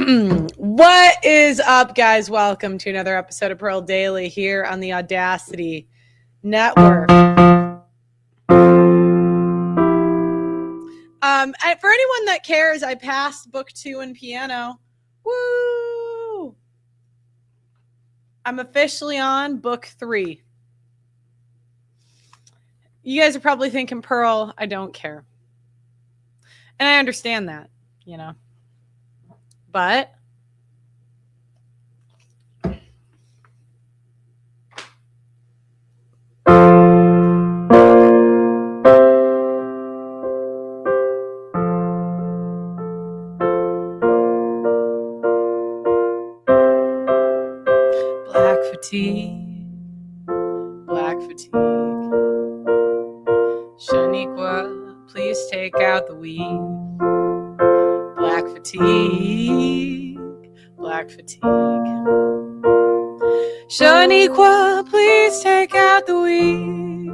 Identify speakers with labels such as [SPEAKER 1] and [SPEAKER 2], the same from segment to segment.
[SPEAKER 1] What is up, guys? Welcome to another episode of Pearl Daily here on the Audacity Network. For anyone that cares, I passed book 2 in piano. Woo! I'm officially on book 3. You guys are probably thinking, Pearl, I don't care. And I understand that, But black fatigue. Shaniqua, please take out the weave. Black fatigue. Shaniqua, please take out the weave.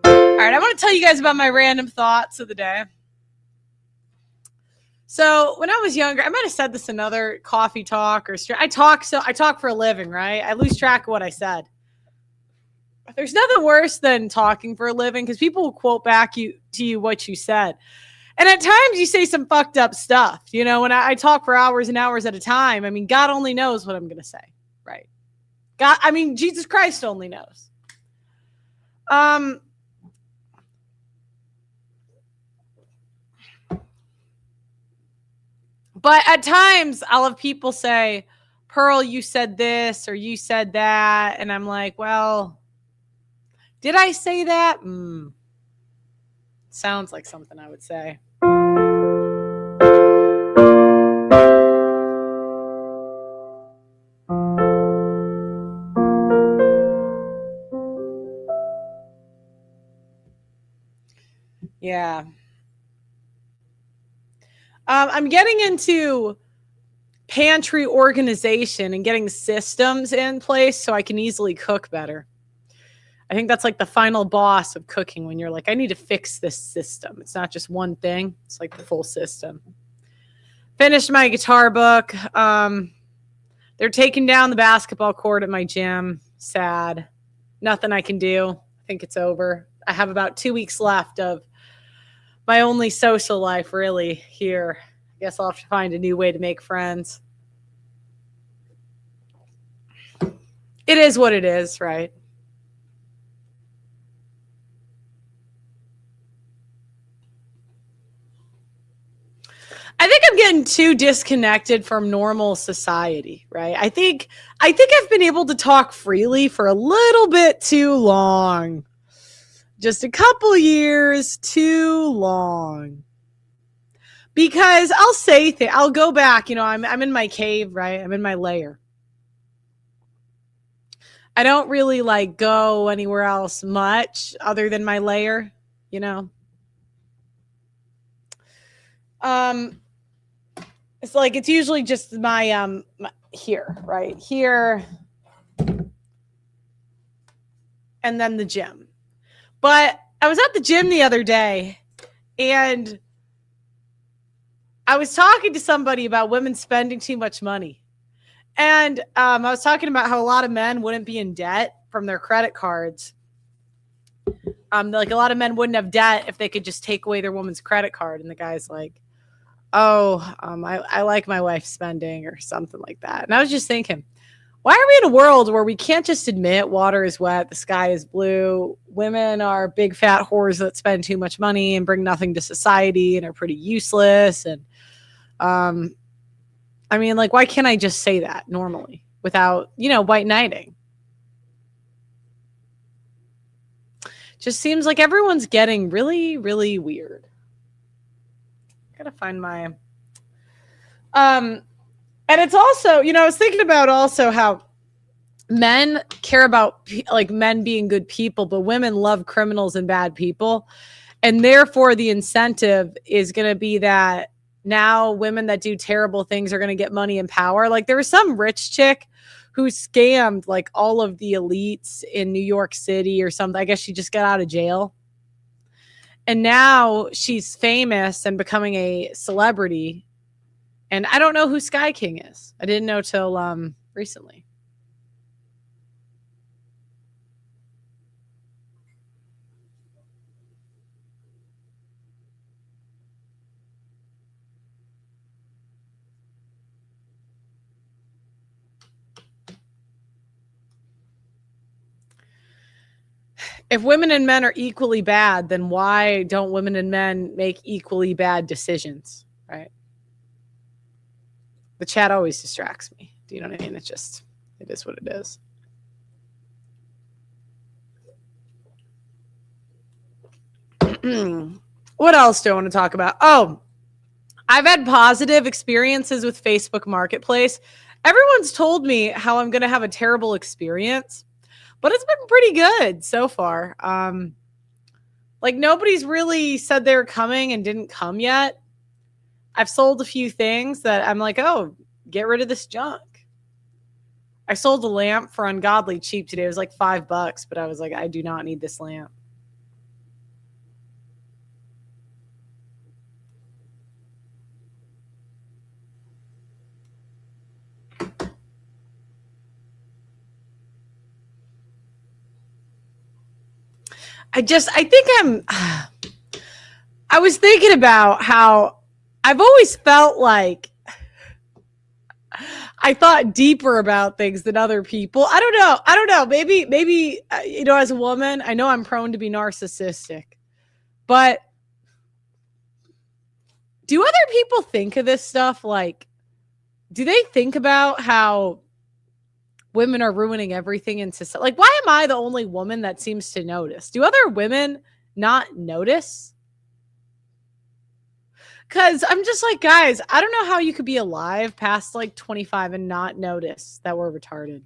[SPEAKER 1] All right, I want to tell you guys about my random thoughts of the day. So when I was younger, I might have said this in another coffee talk or I talk for a living, right? I lose track of what I said. There's nothing worse than talking for a living because people will quote back to you what you said. And at times you say some fucked up stuff. When I talk for hours and hours at a time, I mean, God only knows what I'm going to say, right? Jesus Christ only knows. But at times I'll have people say, Pearl, you said this or you said that. And I'm like, well, did I say that? Sounds like something I would say. Yeah. I'm getting into pantry organization and getting systems in place so I can easily cook better. I think that's like the final boss of cooking when you're like, I need to fix this system. It's not just one thing. It's like the full system. Finished my guitar book. They're taking down the basketball court at my gym. Sad. Nothing I can do. I think it's over. I have about 2 weeks left of my only social life really here. I guess I'll have to find a new way to make friends. It is what it is, right? I think I'm getting too disconnected from normal society, right? I think I've been able to talk freely for a little bit too long. Just a couple years too long. Because I'll say I'll go back, I'm in my cave, right? I'm in my lair. I don't really go anywhere else much other than my lair, It's it's usually just my here, right? Here. And then the gym. But I was at the gym the other day and I was talking to somebody about women spending too much money. And I was talking about how a lot of men wouldn't be in debt from their credit cards. A lot of men wouldn't have debt if they could just take away their woman's credit card. And the guy's like, I like my wife spending or something like that. And I was just thinking, why are we in a world where we can't just admit water is wet, the sky is blue, women are big fat whores that spend too much money and bring nothing to society and are pretty useless? And why can't I just say that normally without, white knighting? Just seems like everyone's getting really, really weird. Gotta find my and it's also, I was thinking about also how men care about men being good people, but women love criminals and bad people, and therefore the incentive is going to be that now women that do terrible things are going to get money and power. There was some rich chick who scammed all of the elites in New York City or something. I guess she just got out of jail. And now she's famous and becoming a celebrity. And I don't know who Sky King is. I didn't know till recently. If women and men are equally bad, then why don't women and men make equally bad decisions, right? The chat always distracts me. Do you know what I mean? It is what it is. What else do I want to talk about? Oh, I've had positive experiences with Facebook Marketplace. Everyone's told me how I'm going to have a terrible experience, but it's been pretty good so far. Like nobody's really said they're coming and didn't come yet. I've sold a few things that I'm like, oh, get rid of this junk. I sold a lamp for ungodly cheap today. It was like $5, but I was like, I do not need this lamp. I was thinking about how I've always felt like I thought deeper about things than other people. I don't know. Maybe as a woman, I know I'm prone to be narcissistic, but do other people think of this stuff? Like, do they think about how women are ruining everything in society? Like, why am I the only woman that seems to notice? Do other women not notice? Because I'm just like, guys, I don't know how you could be alive past like 25 and not notice that we're retarded.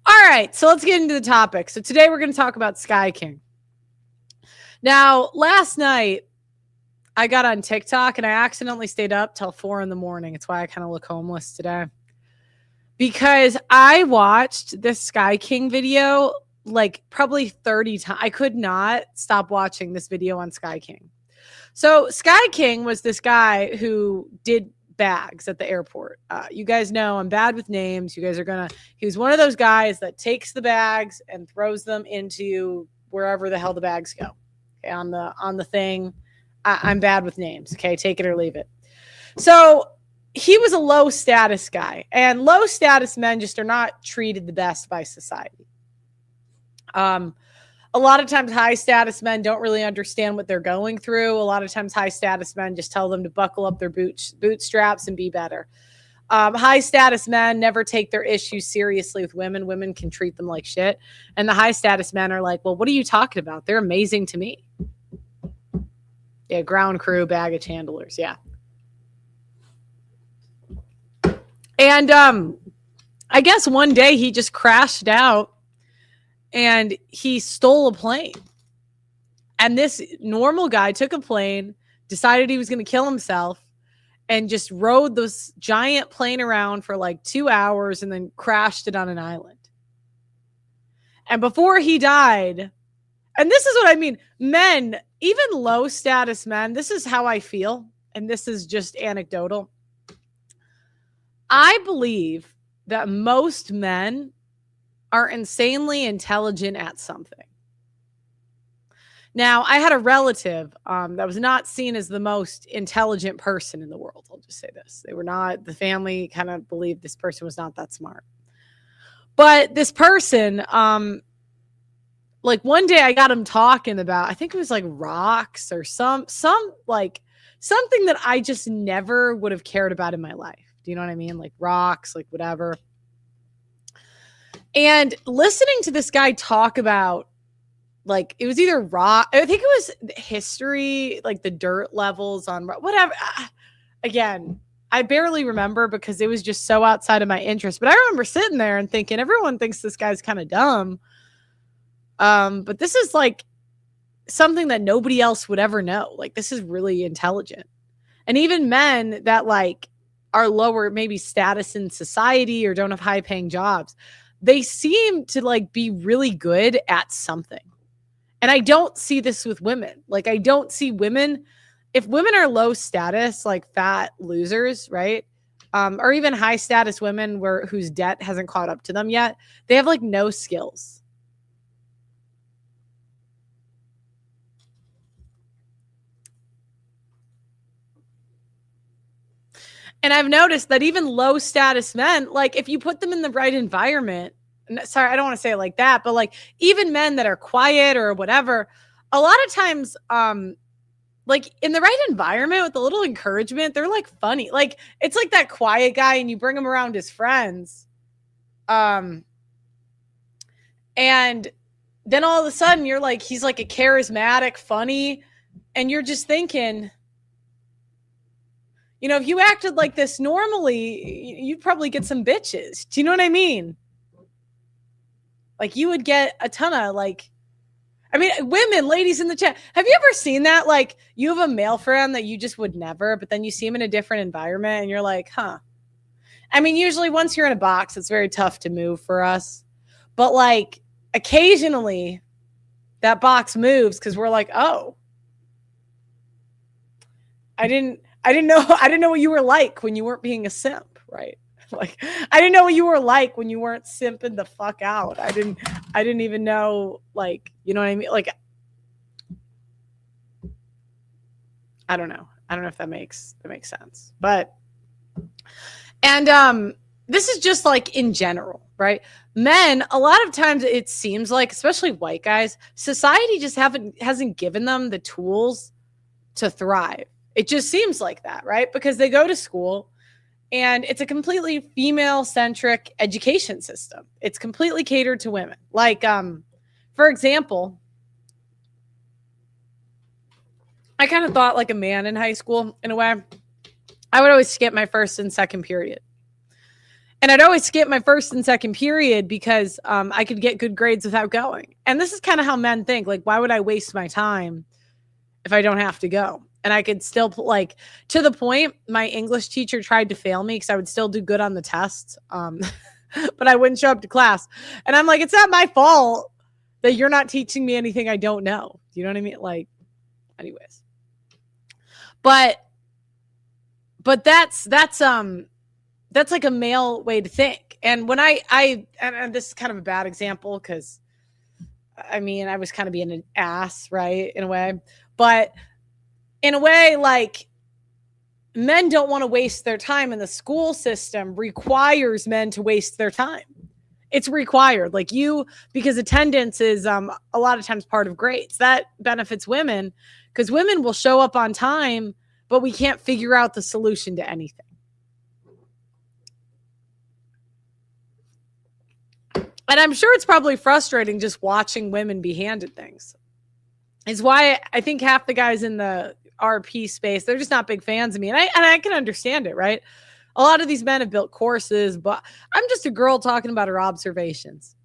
[SPEAKER 1] All right, so let's get into the topic. So today we're going to talk about Sky King. Now, last night, I got on TikTok and I accidentally stayed up till 4 a.m. It's why I kind of look homeless today. Because I watched this Sky King video like probably 30 times. I could not stop watching this video on Sky King. So Sky King was this guy who did bags at the airport. You guys know I'm bad with names. You guys are he was one of those guys that takes the bags and throws them into wherever the hell the bags go. Okay, on the thing. I'm bad with names. Okay, take it or leave it. So he was a low status guy, and low status men just are not treated the best by society. A lot of times high status men don't really understand what they're going through. A lot of times high status men just tell them to buckle up their bootstraps and be better. High status men never take their issues seriously with women. Women can treat them like shit. And the high status men are like, well, what are you talking about? They're amazing to me. Yeah, ground crew, baggage handlers. Yeah. And I guess one day he just crashed out and he stole a plane. And this normal guy took a plane, decided he was going to kill himself, and just rode this giant plane around for like 2 hours and then crashed it on an island. And before he died, and this is what I mean, men, even low status men, this is how I feel, and this is just anecdotal. I believe that most men are insanely intelligent at something. Now, I had a relative that was not seen as the most intelligent person in the world. I'll just say this. They were not, the family kind of believed this person was not that smart. But this person, like one day I got him talking about, I think it was like rocks or some like something that I just never would have cared about in my life. Do you know what I mean? Like rocks, like whatever. And listening to this guy talk about, like, it was either rock, I think it was history, like the dirt levels on whatever. Again, I barely remember because it was just so outside of my interest. But I remember sitting there and thinking, everyone thinks this guy's kind of dumb. But this is like something that nobody else would ever know. Like, this is really intelligent. And even men that like are lower, maybe status in society or don't have high paying jobs, they seem to like be really good at something. And I don't see this with women. Like, I don't see women, if women are low status, like fat losers, right? Or even high status women whose debt hasn't caught up to them yet, they have like no skills. And I've noticed that even low status men, like if you put them in the right environment, sorry, I don't want to say it like that, but like even men that are quiet or whatever, a lot of times, like in the right environment with a little encouragement, they're like funny. Like it's like that quiet guy and you bring him around his friends. And then all of a sudden you're like, he's like a charismatic, funny, and you're just thinking, you know, if you acted like this normally, you'd probably get some bitches. Do you know what I mean? Like you would get a ton of like, I mean, women, ladies in the chat, have you ever seen that? Like you have a male friend that you just would never, but then you see him in a different environment and you're like, huh. I mean, usually once you're in a box, it's very tough to move for us. But like occasionally that box moves because we're like, oh, I didn't know what you were like when you weren't being a simp, right? Like I didn't know what you were like when you weren't simping the fuck out. I didn't even know, like, you know what I mean? Like I don't know if that makes sense. But and this is just like in general, right? Men, a lot of times it seems like, especially white guys, society just hasn't given them the tools to thrive. It just seems like that, right? Because they go to school and it's a completely female-centric education system. It's completely catered to women. Like, for example, I kind of thought like a man in high school in a way. I would always skip my first and second period. And I'd always skip my first and second period because I could get good grades without going. And this is kind of how men think. Like, why would I waste my time if I don't have to go? And I could still, like, to the point, my English teacher tried to fail me because I would still do good on the tests. But I wouldn't show up to class. And I'm like, it's not my fault that you're not teaching me anything I don't know. Do you know what I mean? Like, anyways. But that's like a male way to think. And when and this is kind of a bad example because I mean, I was kind of being an ass, right? In a way. But in a way, like, men don't want to waste their time, and the school system requires men to waste their time. It's required. Like because attendance is a lot of times part of grades. That benefits women because women will show up on time, but we can't figure out the solution to anything. And I'm sure it's probably frustrating just watching women be handed things. Is why I think half the guys in the RP space, they're just not big fans of me. And I can understand it, right? A lot of these men have built courses, but I'm just a girl talking about her observations.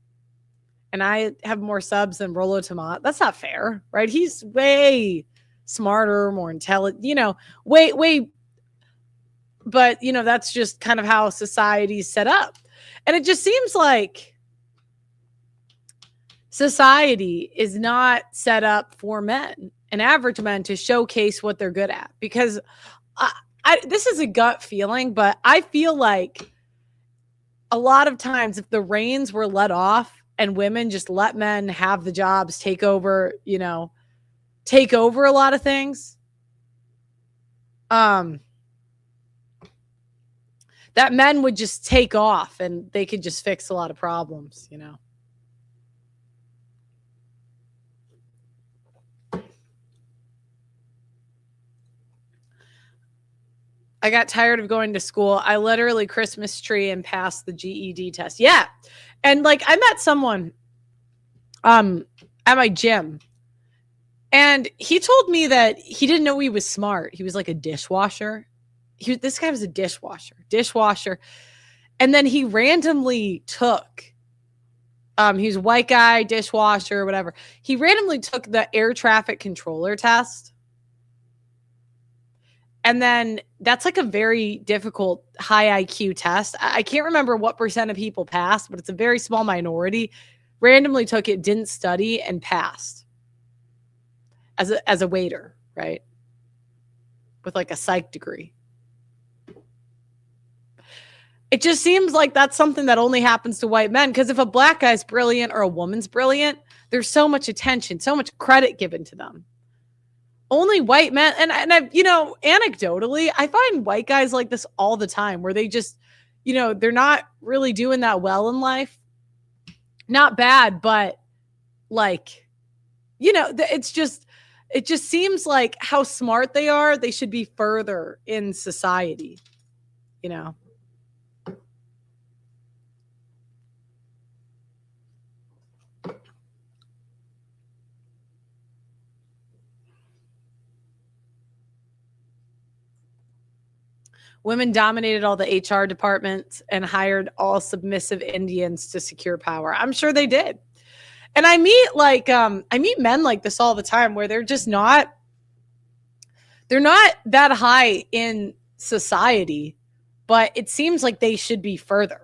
[SPEAKER 1] And I have more subs than Rollo Tomat. That's not fair, right? He's way smarter, more intelligent, you know, way. But, you know, that's just kind of how society's set up. And it just seems like society is not set up for men and average men to showcase what they're good at. Because this is a gut feeling, but I feel like a lot of times if the reins were let off and women just let men have the jobs, take over a lot of things, that men would just take off and they could just fix a lot of problems, you know. I got tired of going to school. I literally Christmas tree and passed the GED test. Yeah. And like I met someone at my gym and he told me that he didn't know he was smart. He was like a dishwasher. This guy was a dishwasher. And then he randomly took, he was a white guy, dishwasher, whatever. He randomly took the air traffic controller test. And then that's like a very difficult high IQ test. I can't remember what percent of people passed, but it's a very small minority. Randomly took it, didn't study, and passed. as a waiter, right? With like a psych degree. It just seems like that's something that only happens to white men, because if a black guy's brilliant or a woman's brilliant, there's so much attention, so much credit given to them. Only white men, and I, anecdotally, I find white guys like this all the time, where they just, they're not really doing that well in life. Not bad, but like, it just seems like how smart they are, they should be further in society, Women dominated all the HR departments and hired all submissive Indians to secure power. I'm sure they did. And I meet men like this all the time, where they're not that high in society, but it seems like they should be further.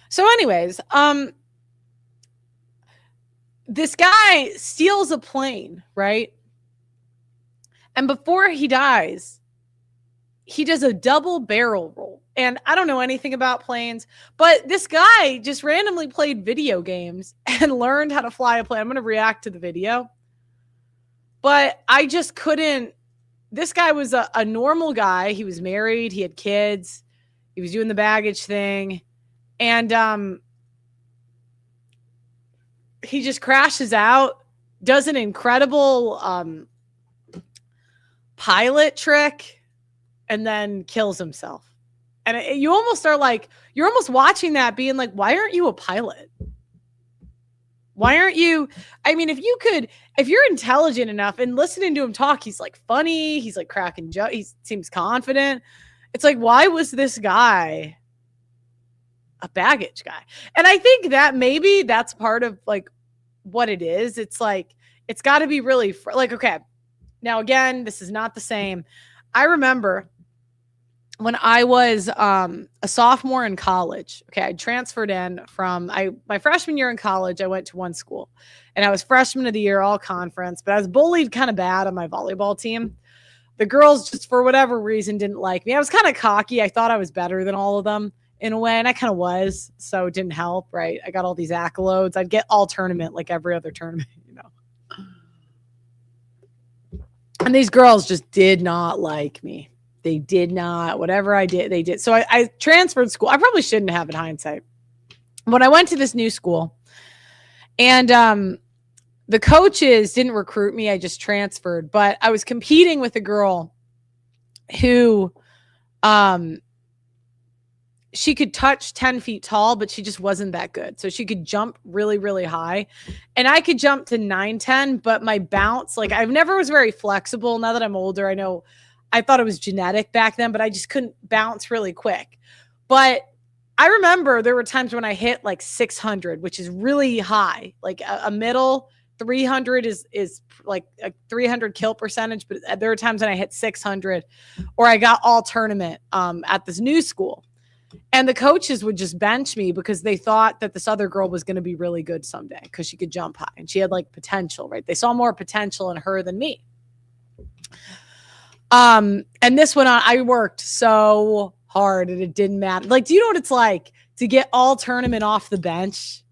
[SPEAKER 1] So anyways, this guy steals a plane, right? And before he dies, he does a double barrel roll. And I don't know anything about planes, but this guy just randomly played video games and learned how to fly a plane. I'm going to react to the video. But I just couldn't. This guy was a normal guy. He was married. He had kids. He was doing the baggage thing. And he just crashes out, does an incredible pilot trick, and then kills himself. And you almost are like, you're almost watching that being like, why aren't you a pilot? Why aren't you? I mean, if you're intelligent enough, and listening to him talk, he's like funny, he's like cracking jokes, he seems confident. It's like, why was this guy a baggage guy? And I think that maybe that's part of like what it is. It's like, it's got to be really like, okay, now again, this is not the same. I remember when I was a sophomore in college. Okay, I transferred in from my freshman year in college. I went to one school, and I was freshman of the year, all conference, but I was bullied kind of bad on my volleyball team. The girls, just for whatever reason, didn't like me. I was kind of cocky. I thought I was better than all of them in a way, and I kind of was, so it didn't help, right? I got all these accolades. I'd get all tournament like every other tournament, And these girls just did not like me. They did not. Whatever I did, they did. So I transferred school. I probably shouldn't have in hindsight. When I went to this new school, and the coaches didn't recruit me. I just transferred. But I was competing with a girl who she could touch 10 feet tall, but she just wasn't that good. So she could jump really, really high. And I could jump to 9'10", but my bounce, like I've never was very flexible. Now that I'm older, I know I thought it was genetic back then, but I just couldn't bounce really quick. But I remember there were times when I hit like 600, which is really high. Like a middle 300 is like a 300 kill percentage. But there were times when I hit 600, or I got all tournament at this new school. And the coaches would just bench me because they thought that this other girl was going to be really good someday because she could jump high and she had like potential, right? They saw more potential in her than me. And this went on. I worked so hard and it didn't matter. Like, do you know what it's like to get all tournament off the bench?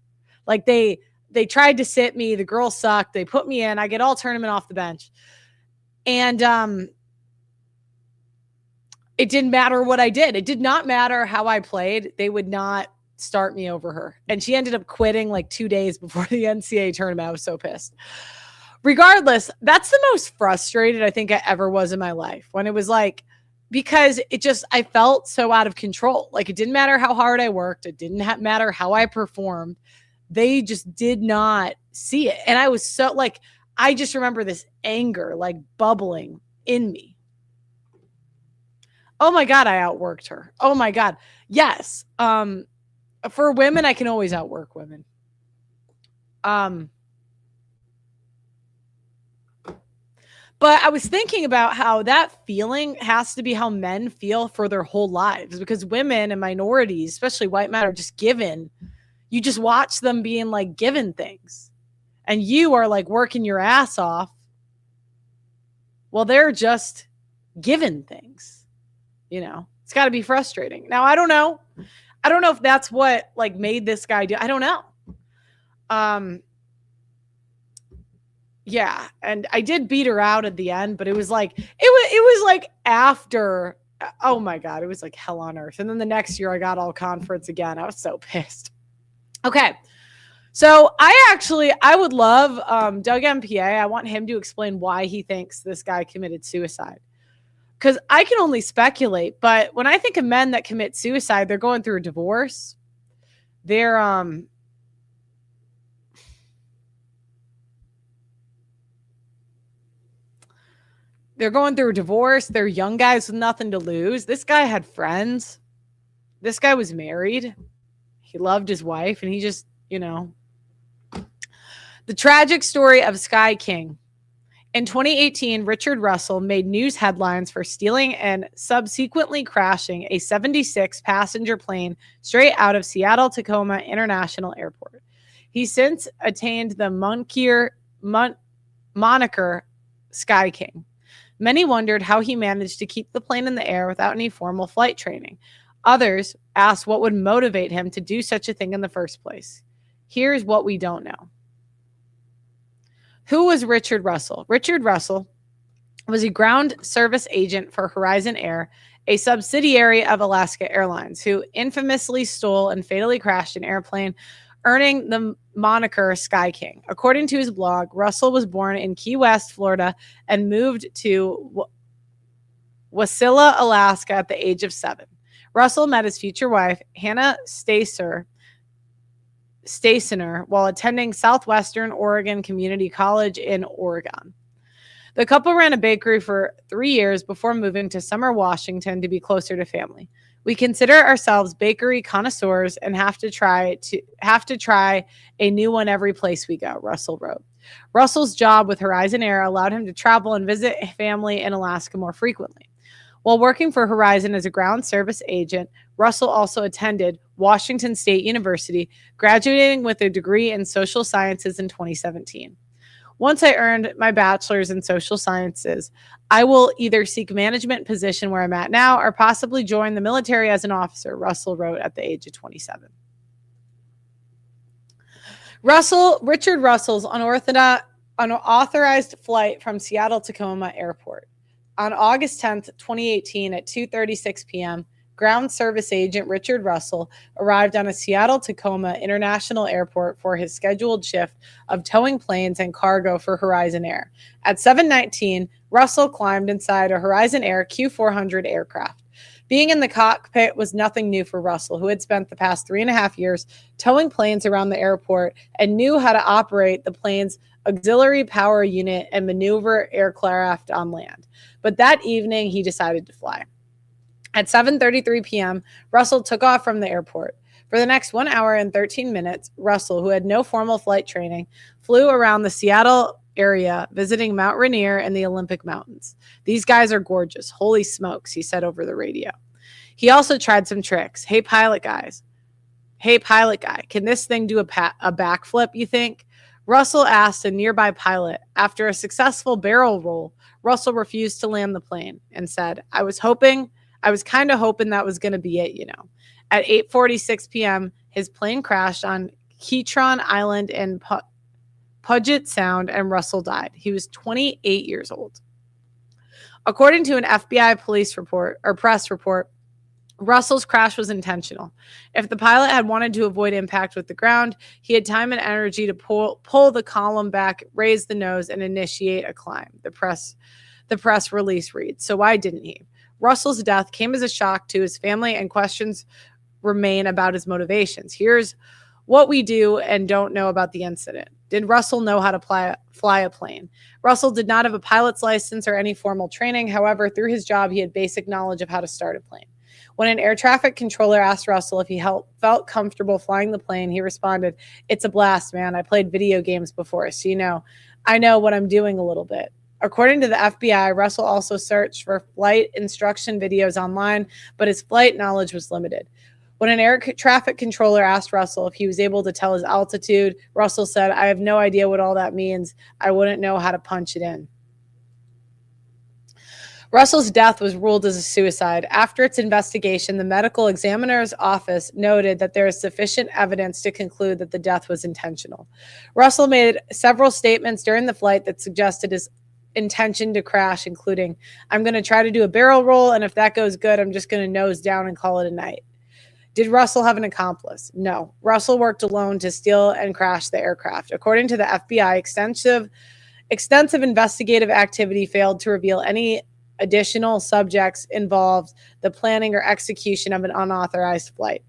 [SPEAKER 1] Like they tried to sit me. The girl sucked. They put me in. I get all tournament off the bench. And it didn't matter what I did. It did not matter how I played. They would not start me over her. And she ended up quitting like 2 days before the NCAA tournament. I was so pissed. Regardless, that's the most frustrated I think I ever was in my life, when it was like, because it just, I felt so out of control. Like it didn't matter how hard I worked. It didn't matter how I performed. They just did not see it. And I was so like, I just remember this anger like bubbling in me. Oh my God, I outworked her. Oh my God. Yes. For women, I can always outwork women. But I was thinking about how that feeling has to be how men feel for their whole lives, because women and minorities, especially white men, are just given. You just watch them being like given things, and you are like working your ass off. Well, they're just given things. It's got to be frustrating. Now, I don't know. I don't know if that's what like made this guy do. I don't know. Yeah, and I did beat her out at the end, but it was like it was like after. Oh my god, it was like hell on earth. And then the next year I got all conference again. I was so pissed. Okay. So I would love Doug MPA. I want him to explain why he thinks this guy committed suicide. Because I can only speculate, but when I think of men that commit suicide, they're going through a divorce. They're going through a divorce. They're young guys with nothing to lose. This guy had friends. This guy was married. He loved his wife, and he just, The tragic story of Sky King. In 2018, Richard Russell made news headlines for stealing and subsequently crashing a 76-passenger plane straight out of Seattle-Tacoma International Airport. He since attained the moniker Sky King. Many wondered how he managed to keep the plane in the air without any formal flight training. Others asked what would motivate him to do such a thing in the first place. Here's what we don't know. Who was Richard Russell? Richard Russell was a ground service agent for Horizon Air, a subsidiary of Alaska Airlines, who infamously stole and fatally crashed an airplane, earning the moniker Sky King. According to his blog, Russell was born in Key West, Florida, and moved to Wasilla, Alaska at the age of 7. Russell met his future wife, Hannah Stacener, while attending Southwestern Oregon Community College in Oregon. The couple ran a bakery for 3 years before moving to Summer, Washington to be closer to family. We consider ourselves bakery connoisseurs and have to try a new one every place we go, Russell wrote. Russell's job with Horizon Air allowed him to travel and visit family in Alaska more frequently. While working for Horizon as a ground service agent, Russell also attended Washington State University, graduating with a degree in social sciences in 2017. Once I earned my bachelor's in social sciences, I will either seek management position where I'm at now or possibly join the military as an officer, Russell wrote at the age of 27. Richard Russell's unauthorized flight from Seattle-Tacoma Airport. On August 10th, 2018 at 2:36 p.m., ground service agent Richard Russell arrived on a Seattle-Tacoma International Airport for his scheduled shift of towing planes and cargo for Horizon Air. At 7:19, Russell climbed inside a Horizon Air Q400 aircraft. Being in the cockpit was nothing new for Russell, who had spent the past 3.5 years towing planes around the airport and knew how to operate the plane's auxiliary power unit and maneuver aircraft on land. But that evening, he decided to fly. At 7:33 p.m., Russell took off from the airport. For the next 1 hour and 13 minutes, Russell, who had no formal flight training, flew around the Seattle area, visiting Mount Rainier and the Olympic Mountains. These guys are gorgeous. Holy smokes, he said over the radio. He also tried some tricks. Hey, pilot guy, can this thing do a backflip, you think? Russell asked a nearby pilot. After a successful barrel roll, Russell refused to land the plane and said, I was kind of hoping that was going to be it, At 8:46 p.m., his plane crashed on Ketron Island in Puget Sound, and Russell died. He was 28 years old. According to an FBI press report, Russell's crash was intentional. If the pilot had wanted to avoid impact with the ground, he had time and energy to pull the column back, raise the nose, and initiate a climb. The press release reads. So why didn't he? Russell's death came as a shock to his family, and questions remain about his motivations. Here's what we do and don't know about the incident. Did Russell know how to fly a plane? Russell did not have a pilot's license or any formal training. However, through his job, he had basic knowledge of how to start a plane. When an air traffic controller asked Russell if he felt comfortable flying the plane, he responded, "It's a blast, man. I played video games before, so I know what I'm doing a little bit." According to the FBI, Russell also searched for flight instruction videos online, but his flight knowledge was limited. When an air traffic controller asked Russell if he was able to tell his altitude, Russell said, "I have no idea what all that means. I wouldn't know how to punch it in." Russell's death was ruled as a suicide. After its investigation, the medical examiner's office noted that there is sufficient evidence to conclude that the death was intentional. Russell made several statements during the flight that suggested his intention to crash, including, "I'm going to try to do a barrel roll, and if that goes good, I'm just going to nose down and call it a night." Did Russell have an accomplice? No. Russell worked alone to steal and crash the aircraft. According to the FBI, extensive investigative activity failed to reveal any additional subjects involved the planning or execution of an unauthorized flight.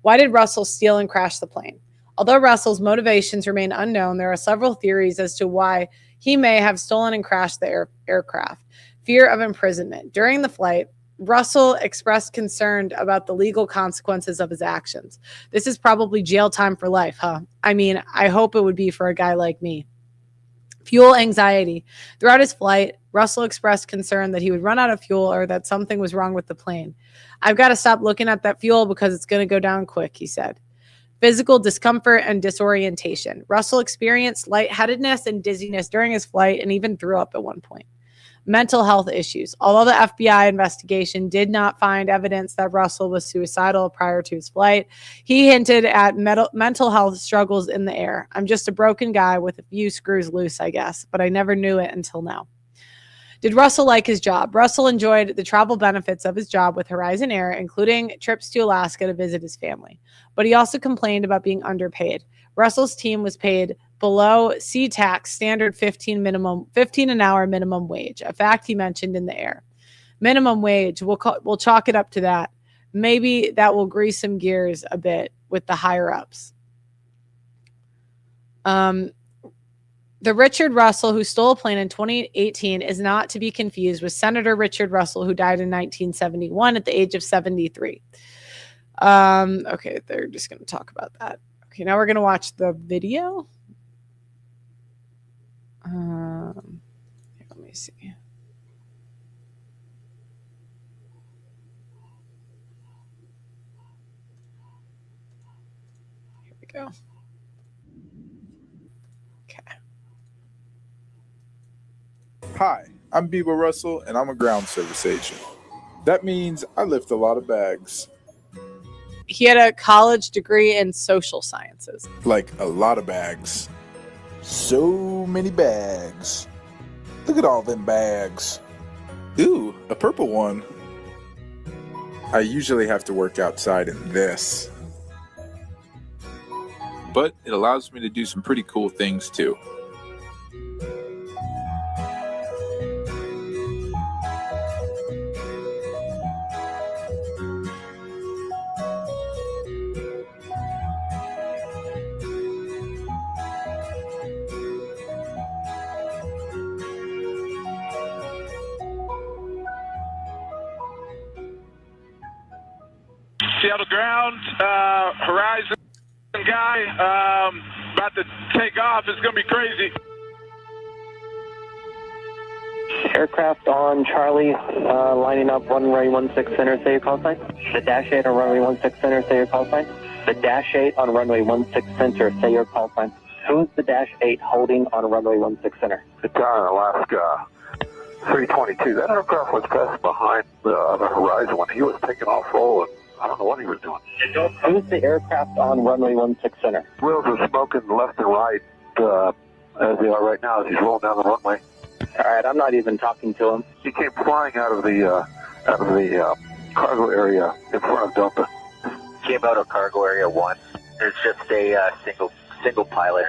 [SPEAKER 1] Why did Russell steal and crash the plane? Although Russell's motivations remain unknown, there are several theories as to why he may have stolen and crashed the aircraft. Fear of imprisonment. During the flight, Russell expressed concern about the legal consequences of his actions. This is probably jail time for life, huh? I mean, I hope it would be for a guy like me. Fuel anxiety. Throughout his flight, Russell expressed concern that he would run out of fuel or that something was wrong with the plane. "I've got to stop looking at that fuel because it's going to go down quick," he said. Physical discomfort and disorientation. Russell experienced lightheadedness and dizziness during his flight and even threw up at one point. Mental health issues. Although the FBI investigation did not find evidence that Russell was suicidal prior to his flight, he hinted at mental health struggles in the air. "I'm just a broken guy with a few screws loose, I guess, but I never knew it until now." Did Russell like his job? Russell enjoyed the travel benefits of his job with Horizon Air, including trips to Alaska to visit his family. But he also complained about being underpaid. Russell's team was paid below SeaTac standard 15 an hour minimum wage, a fact he mentioned in the air. Minimum wage, we'll chalk it up to that. Maybe that will grease some gears a bit with the higher ups. The Richard Russell who stole a plane in 2018 is not to be confused with Senator Richard Russell, who died in 1971 at the age of 73. Okay, they're just going to talk about that. Okay, now we're going to watch the video. Let me see. Here we go. Okay.
[SPEAKER 2] Hi, I'm Bebo Russell, and I'm a ground service agent. That means I lift a lot of bags.
[SPEAKER 1] He had a college degree in social sciences.
[SPEAKER 2] Like a lot of bags. So many bags. Look at all them bags. Ooh, a purple one. I usually have to work outside in this. But it allows me to do some pretty cool things too.
[SPEAKER 3] Seattle ground, Horizon guy, about to take off. It's going to be crazy.
[SPEAKER 4] Aircraft on Charlie, lining up runway 16 center, say your call sign. The Dash 8 on runway 16 center, say your call sign. The Dash 8 on runway 16 center, say your call sign. Who's the Dash 8 holding on runway 16 center?
[SPEAKER 5] It's on Alaska 322. That aircraft was passing behind the Horizon when he was taking off roll, and I don't know what he was doing.
[SPEAKER 4] Who's the aircraft on runway 16 center?
[SPEAKER 5] Wheels are smoking left and right as they are right now as he's rolling down the runway.
[SPEAKER 4] All right, I'm not even talking to him.
[SPEAKER 5] He came flying out of the cargo area in front of Delta.
[SPEAKER 6] Came out of cargo area 1. There's just a single pilot.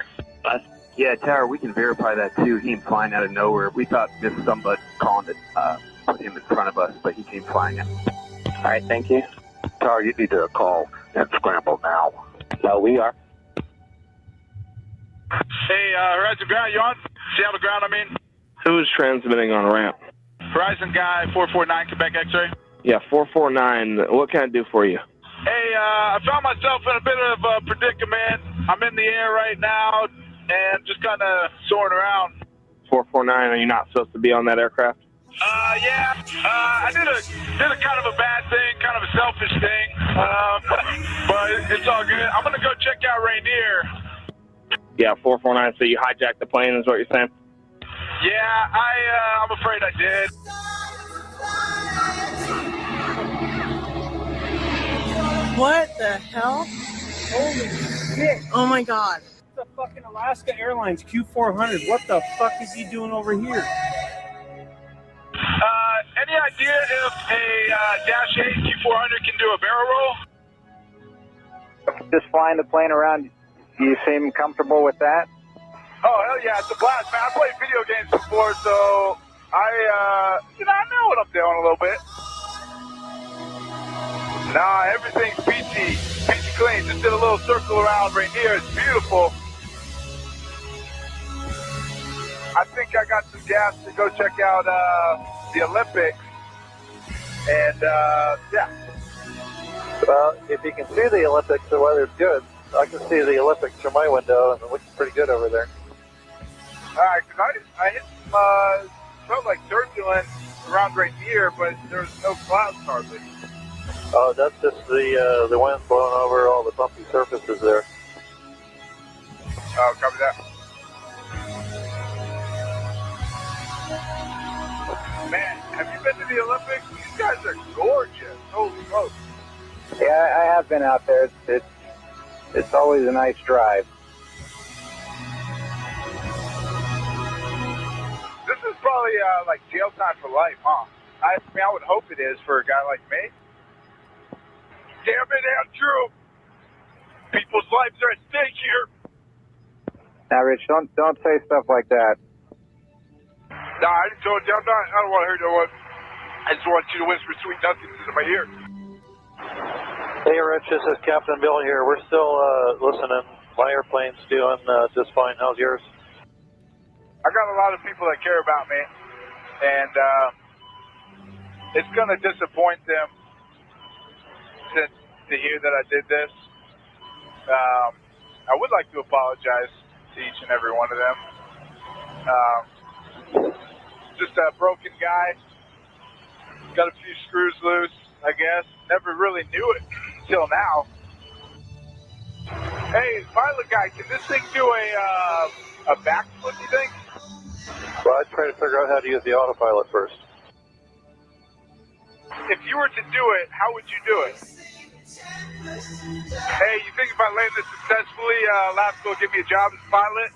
[SPEAKER 7] Yeah, Tower, we can verify that too. He came flying out of nowhere. We thought this was somebody calling to put him in front of us, but he came flying in.
[SPEAKER 4] All right, thank you.
[SPEAKER 5] Tower, you need to call and scramble now.
[SPEAKER 4] No, we are.
[SPEAKER 3] Hey, Horizon ground, you on? Seattle ground, I mean.
[SPEAKER 8] Who's transmitting on ramp?
[SPEAKER 3] Horizon guy, 449 Quebec X-ray.
[SPEAKER 8] Yeah, 449. What can I do for you?
[SPEAKER 3] Hey, I found myself in a bit of a predicament. I'm in the air right now and just kind of soaring around.
[SPEAKER 8] 449, are you not supposed to be on that aircraft?
[SPEAKER 3] Yeah. I did a kind of a bad thing, kind of a selfish thing. But it's all good. I'm gonna go check out Rainier.
[SPEAKER 8] Yeah, 449, so you hijacked the plane is what you're saying?
[SPEAKER 3] Yeah, I'm afraid I did.
[SPEAKER 1] What the hell?
[SPEAKER 9] Holy shit.
[SPEAKER 1] Oh my god.
[SPEAKER 9] The fucking Alaska Airlines Q400. What the fuck is he doing over here?
[SPEAKER 3] Any idea if a Dash 8 Q400 can do a barrel roll?
[SPEAKER 7] Just flying the plane around, do you seem comfortable with that?
[SPEAKER 3] Oh, hell yeah, it's a blast, man. I played video games before, so I know what I'm doing a little bit. Nah, everything's peachy clean. Just did a little circle around right here. It's beautiful. I think I got some gas to go check out the Olympics. And, yeah.
[SPEAKER 7] Well, if you can see the Olympics, the weather's good. I can see the Olympics from my window, and it looks pretty good over there.
[SPEAKER 3] All right, because I hit some, felt like turbulence around right here, but there's no clouds hardly.
[SPEAKER 7] Oh, that's just the wind blowing over all the bumpy surfaces there.
[SPEAKER 3] Oh, copy that. Man, have you been to the Olympics? These guys are gorgeous. Holy smokes.
[SPEAKER 7] Yeah, I have been out there. It's always a nice drive.
[SPEAKER 3] This is probably like jail time for life, huh? I mean, I would hope it is for a guy like me. Damn it, Andrew. People's lives are at stake here.
[SPEAKER 7] Now, Rich, don't say stuff like that.
[SPEAKER 3] Nah, I just told you I don't want to hear no one. I just want you to whisper sweet nothings into my ear.
[SPEAKER 7] Hey, Rich, this is Captain Bill here. We're still listening. My airplane's doing just fine. How's yours?
[SPEAKER 3] I got a lot of people that care about me, and it's going to disappoint them to hear that I did this. I would like to apologize to each and every one of them. Just a broken guy. Got a few screws loose, I guess. Never really knew it until now. Hey, pilot guy, can this thing do a backflip, you think?
[SPEAKER 7] Well, I'd try to figure out how to use the autopilot first.
[SPEAKER 3] If you were to do it, how would you do it? Hey, you think if I land this successfully, Labs will give me a job as a pilot?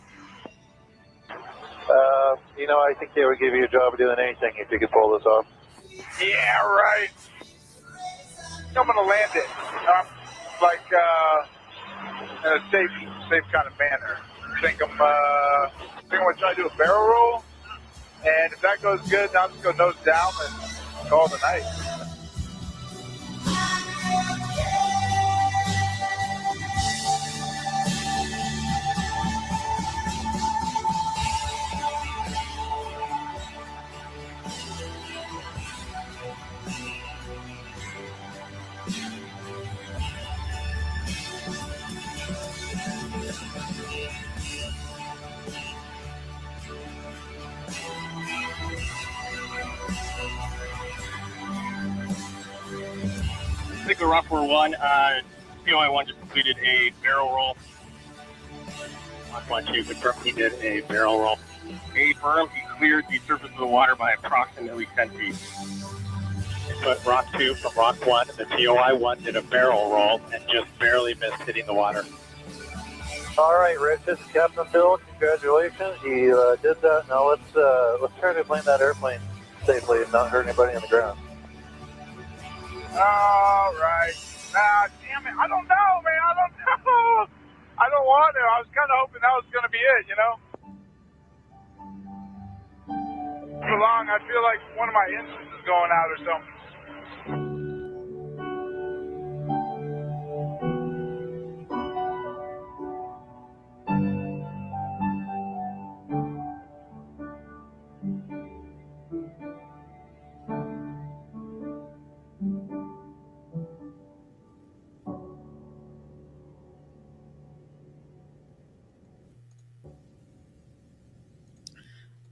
[SPEAKER 7] I think they would give you a job of doing anything if you could pull this off.
[SPEAKER 3] Yeah, right. I'm gonna land it, in a safe kind of manner. I think I'm gonna try to do a barrel roll, and if that goes good, then I'll just go nose down and call it a night.
[SPEAKER 10] Particular Rockford 1, POI1 just completed a barrel roll. Rock 1-2 confirmed he did a barrel roll. A firm, he cleared the surface of the water by approximately 10 feet. But Rock 2 from Rock 1, the POI1 did a barrel roll and just barely missed hitting the water.
[SPEAKER 7] All right, Rich, this is Captain Bill. Congratulations. You did that. Now let's try to land that airplane safely and not hurt anybody on the ground.
[SPEAKER 3] All right. Damn it. I don't know, man. I don't know. I don't want to. I was kind of hoping that was going to be it, you know? Too long. I feel like one of my engines is going out or something.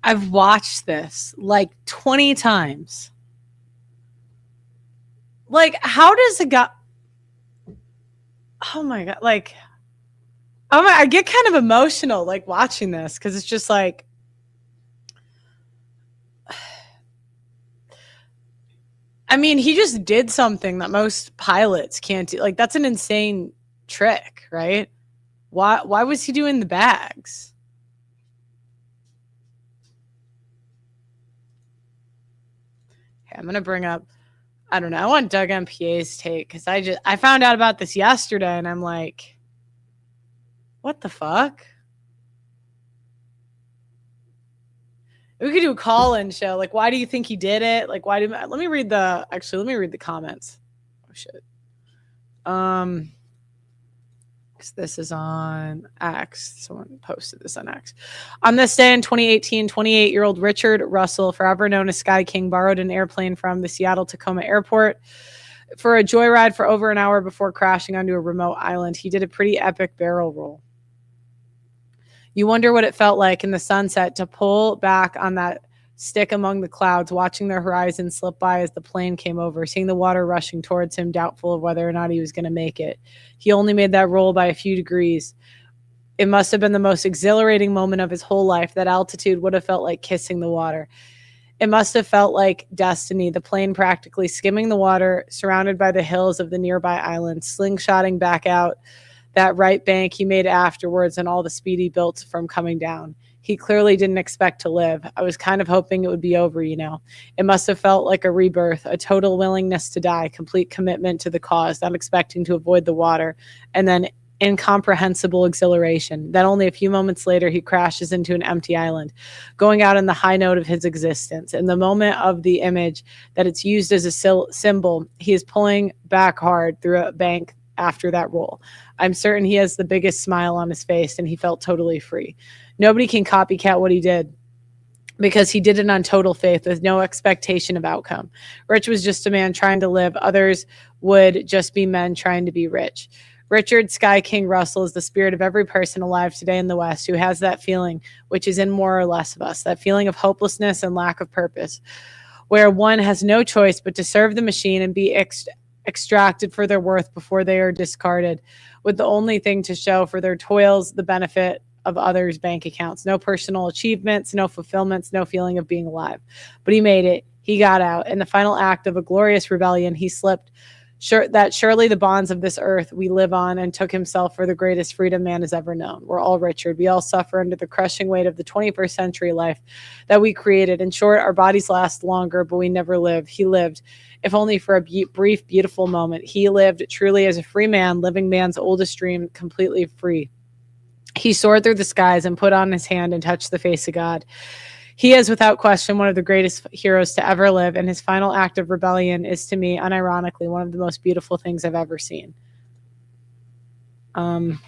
[SPEAKER 1] I've watched this like 20 times. Like, how does a guy... Oh my God. Like, I get kind of emotional like watching this because it's just like... I mean, he just did something that most pilots can't do. Like, that's an insane trick, right? Why was he doing the bags? Okay, I'm gonna bring up, I don't know, I want Doug MPA's take because I found out about this yesterday and I'm like, what the fuck? We could do a call-in show. Like, why do you think he did it? Like, let me read the comments. Oh shit. Because this is on X. Someone posted this on X. On this day in 2018, 28-year-old Richard Russell, forever known as Sky King, borrowed an airplane from the Seattle Tacoma Airport for a joyride for over an hour before crashing onto a remote island. He did a pretty epic barrel roll. You wonder what it felt like in the sunset to pull back on that stick among the clouds, watching the horizon slip by as the plane came over, seeing the water rushing towards him, doubtful of whether or not he was going to make it. He only made that roll by a few degrees. It must have been the most exhilarating moment of his whole life. That altitude would have felt like kissing the water. It must have felt like destiny, the plane practically skimming the water, surrounded by the hills of the nearby island, slingshotting back out that right bank he made afterwards and all the speed he built from coming down. He clearly didn't expect to live. I was kind of hoping it would be over, you know. It must have felt like a rebirth, a total willingness to die, complete commitment to the cause, not expecting to avoid the water, and then incomprehensible exhilaration. Then only a few moments later, he crashes into an empty island, going out on the high note of his existence. In the moment of the image that it's used as a symbol, he is pulling back hard through a bank after that roll. I'm certain he has the biggest smile on his face and he felt totally free. Nobody can copycat what he did because he did it on total faith with no expectation of outcome. Rich was just a man trying to live. Others would just be men trying to be rich. Richard Sky King Russell is the spirit of every person alive today in the West who has that feeling, which is in more or less of us, that feeling of hopelessness and lack of purpose, where one has no choice but to serve the machine and be extracted for their worth before they are discarded, with the only thing to show for their toils the benefit of others' bank accounts. No personal achievements, no fulfillments, no feeling of being alive. But he made it. He got out. In the final act of a glorious rebellion, he slipped that surely the bonds of this earth we live on and took himself for the greatest freedom man has ever known. We're all Richard. We all suffer under the crushing weight of the 21st century life that we created. In short, our bodies last longer, but we never live. He lived, if only for a brief, beautiful moment. He lived truly as a free man, living man's oldest dream, completely free. He soared through the skies and put on his hand and touched the face of God. He is, without question, one of the greatest heroes to ever live, and his final act of rebellion is, to me, unironically, one of the most beautiful things I've ever seen. Let's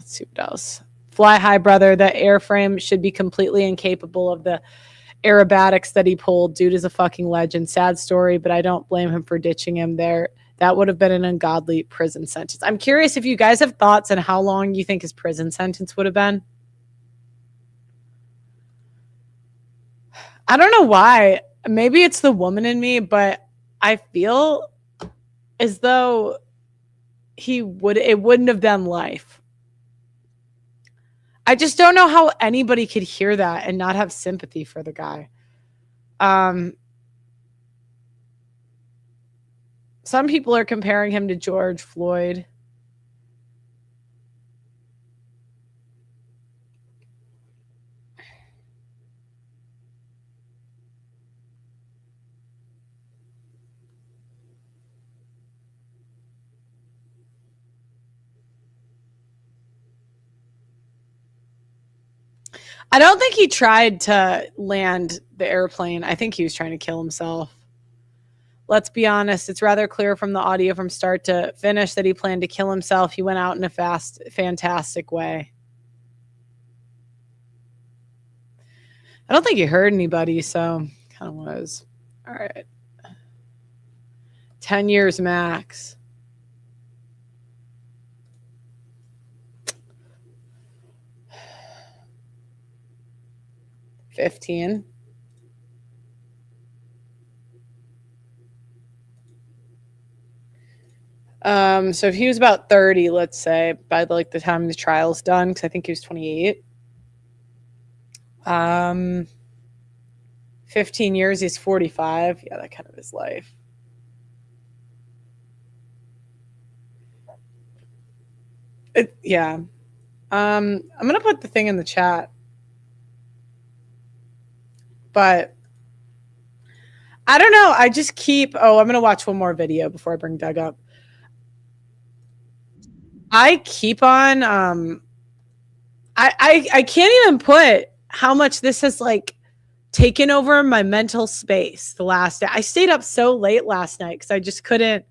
[SPEAKER 1] see what else. Fly high, brother. The airframe should be completely incapable of the aerobatics that he pulled. Dude is a fucking legend. Sad story, but I don't blame him for ditching him there. That would have been an ungodly prison sentence. I'm curious if you guys have thoughts on how long you think his prison sentence would have been. I don't know why. Maybe it's the woman in me, but I feel as though it wouldn't have been life. I just don't know how anybody could hear that and not have sympathy for the guy. Some people are comparing him to George Floyd. I don't think he tried to land the airplane. I think he was trying to kill himself. Let's be honest. It's rather clear from the audio from start to finish that he planned to kill himself. He went out in a fantastic way. I don't think he hurt anybody, so kind of was. All right. 10 years max. 15. So if he was about 30, let's say, by like the time the trial's done, because I think he was 28. 15 years, he's 45. Yeah, that kind of his life. Yeah. I'm gonna put the thing in the chat. But I don't know. I just keep I'm gonna watch one more video before I bring Doug up. I keep on I can't even put how much this has like taken over my mental space the last day. I stayed up so late last night because I just couldn't.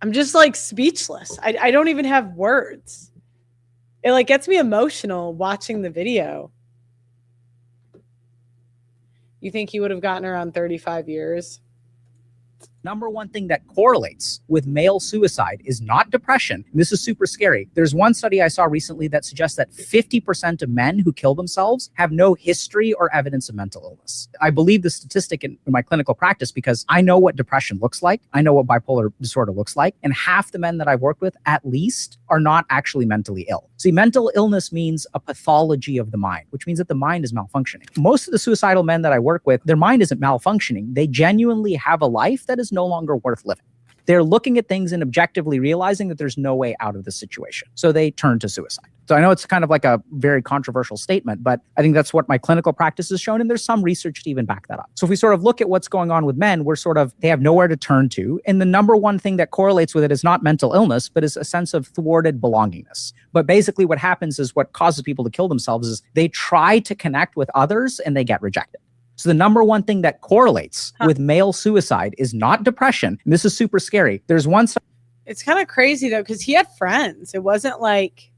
[SPEAKER 1] I'm just like speechless. I don't even have words. It like gets me emotional watching the video. You think he would have gotten around 35 years?
[SPEAKER 11] Number one thing that correlates with male suicide is not depression. And this is super scary. There's one study I saw recently that suggests that 50% of men who kill themselves have no history or evidence of mental illness. I believe the statistic in my clinical practice because I know what depression looks like. I know what bipolar disorder looks like. And half the men that I've worked with, at least, are not actually mentally ill. See, mental illness means a pathology of the mind, which means that the mind is malfunctioning. Most of the suicidal men that I work with, their mind isn't malfunctioning. They genuinely have a life that is no longer worth living. They're looking at things and objectively realizing that there's no way out of the situation. So they turn to suicide. So I know it's kind of like a very controversial statement, but I think that's what my clinical practice has shown. And there's some research to even back that up. So if we sort of look at what's going on with men, they have nowhere to turn to. And the number one thing that correlates with it is not mental illness, but is a sense of thwarted belongingness. But basically what happens is what causes people to kill themselves is they try to connect with others and they get rejected. So the number one thing that correlates with male suicide is not depression. And this is super scary. There's one.
[SPEAKER 1] It's kind of crazy though, because he had friends. It wasn't like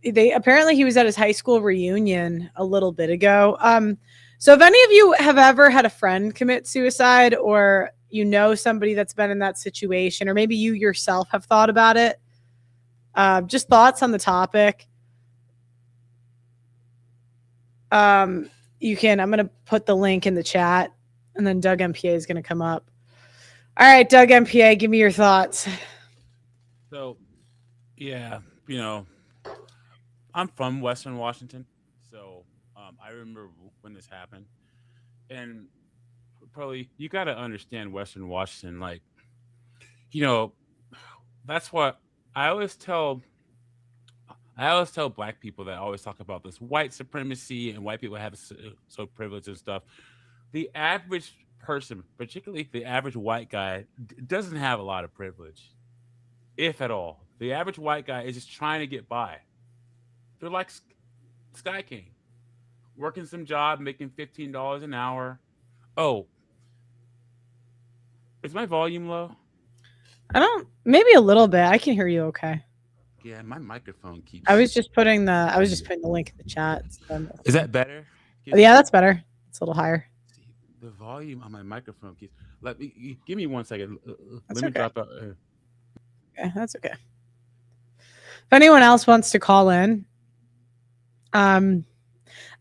[SPEAKER 1] apparently he was at his high school reunion a little bit ago. So if any of you have ever had a friend commit suicide, or you know somebody that's been in that situation, or maybe you yourself have thought about it, just thoughts on the topic. I'm going to put the link in the chat, and then Doug MPA is going to come up. All right, Doug MPA, give me your thoughts.
[SPEAKER 12] So, yeah, I'm from Western Washington. So I remember when this happened. And probably you got to understand Western Washington. Like, that's what I always tell black people that always talk about this white supremacy and white people have so privilege and stuff. The average person, particularly the average white guy, doesn't have a lot of privilege, if at all. The average white guy is just trying to get by. They're like Sky King, working some job, making $15 an hour. Oh, is my volume low?
[SPEAKER 1] Maybe a little bit. I can hear you okay.
[SPEAKER 12] Yeah, my microphone keeps.
[SPEAKER 1] I was just putting the link in the chat.
[SPEAKER 12] Is that better?
[SPEAKER 1] Yeah, that's better. It's a little higher.
[SPEAKER 12] The volume on my microphone keeps. Give me 1 second.
[SPEAKER 1] That's
[SPEAKER 12] Let me
[SPEAKER 1] okay.
[SPEAKER 12] drop out.
[SPEAKER 1] Okay, that's okay. If anyone else wants to call in, I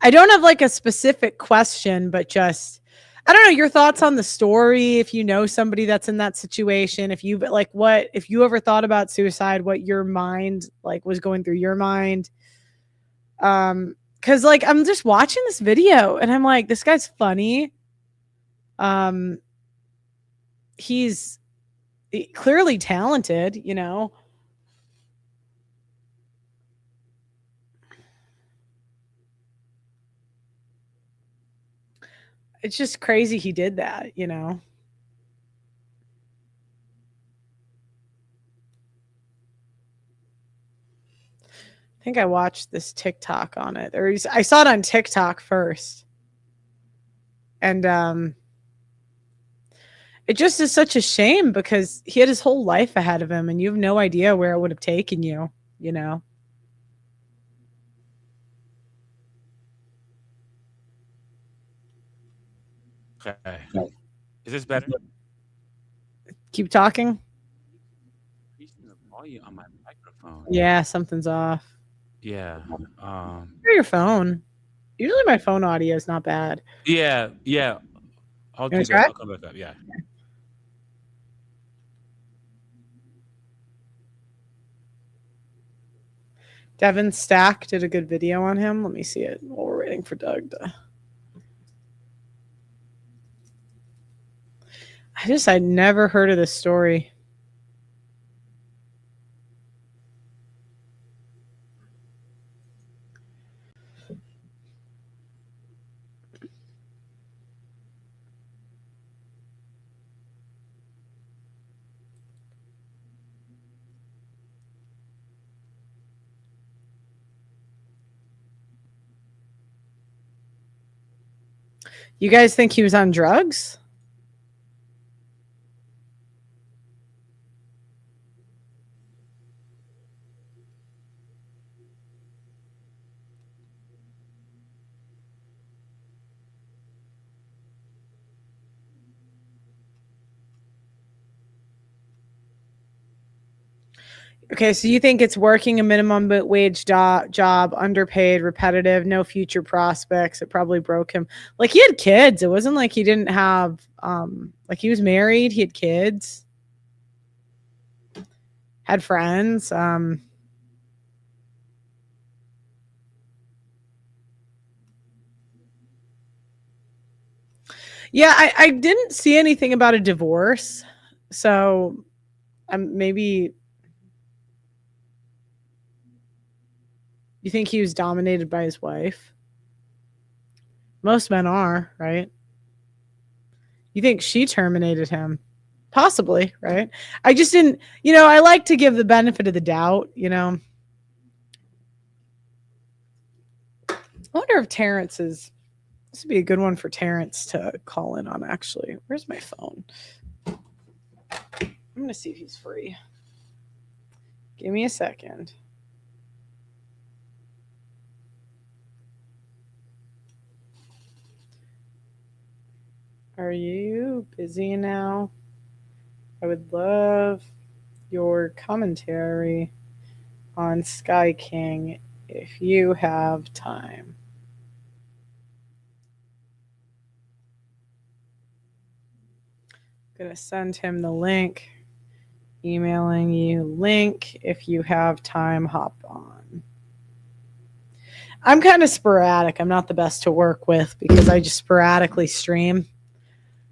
[SPEAKER 1] don't have like a specific question, but just I don't know your thoughts on the story. If you know somebody that's in that situation, if you ever thought about suicide, what your mind was going through your mind. Cause I'm just watching this video and I'm like, this guy's funny. He's clearly talented, It's just crazy he did that, I think I watched this TikTok on it. I saw it on TikTok first. And it just is such a shame because he had his whole life ahead of him and you have no idea where it would have taken you,
[SPEAKER 12] Okay. Is this better?
[SPEAKER 1] Keep talking.
[SPEAKER 12] Increasing the volume on my microphone.
[SPEAKER 1] Yeah, something's off.
[SPEAKER 12] Yeah.
[SPEAKER 1] Or your phone. Usually my phone audio is not bad.
[SPEAKER 12] Yeah. I'll
[SPEAKER 1] You
[SPEAKER 12] do
[SPEAKER 1] wanna
[SPEAKER 12] that.
[SPEAKER 1] try?
[SPEAKER 12] I'll come back up. Yeah.
[SPEAKER 1] Devin Stack did a good video on him. Let me see it while we're waiting for Doug to. I'd never heard of this story. You guys think he was on drugs? Okay, so you think it's working a minimum wage job, underpaid, repetitive, no future prospects. It probably broke him. Like he had kids. It wasn't like he didn't have like he was married, he had kids, had friends. Yeah, I didn't see anything about a divorce. So maybe you think he was dominated by his wife? Most men are, right? You think she terminated him? Possibly, right? I just didn't, I like to give the benefit of the doubt, I wonder if Terrence is, this would be a good one for Terrence to call in on, actually. Where's my phone? I'm going to see if he's free. Give me a second. Are you busy now? I would love your commentary on Sky King if you have time. I'm going to send him the link. Emailing you link. If you have time, hop on. I'm kind of sporadic. I'm not the best to work with because I just sporadically stream.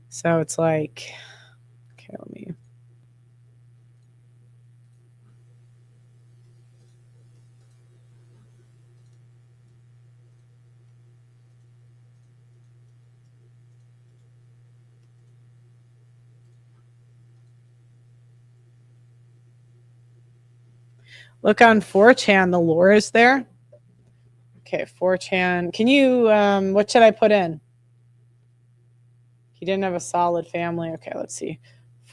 [SPEAKER 1] So it's like, okay, let me. Look on 4chan, the lore is there. Okay, 4chan. Can you, what should I put in? He didn't have a solid family. Okay, let's see.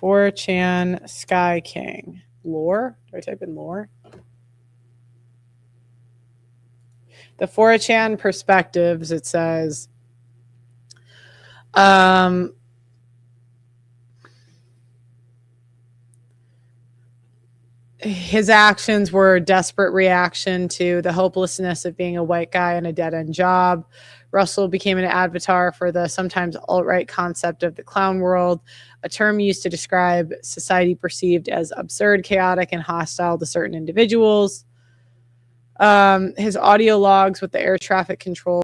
[SPEAKER 1] 4chan Sky King. Lore? Do I type in lore? The 4chan perspectives, it says, his actions were a desperate reaction to the hopelessness of being a white guy in a dead-end job. Russell became an avatar for the sometimes alt-right concept of the clown world, a term used to describe society perceived as absurd, chaotic, and hostile to certain individuals. His audio logs with the air traffic control.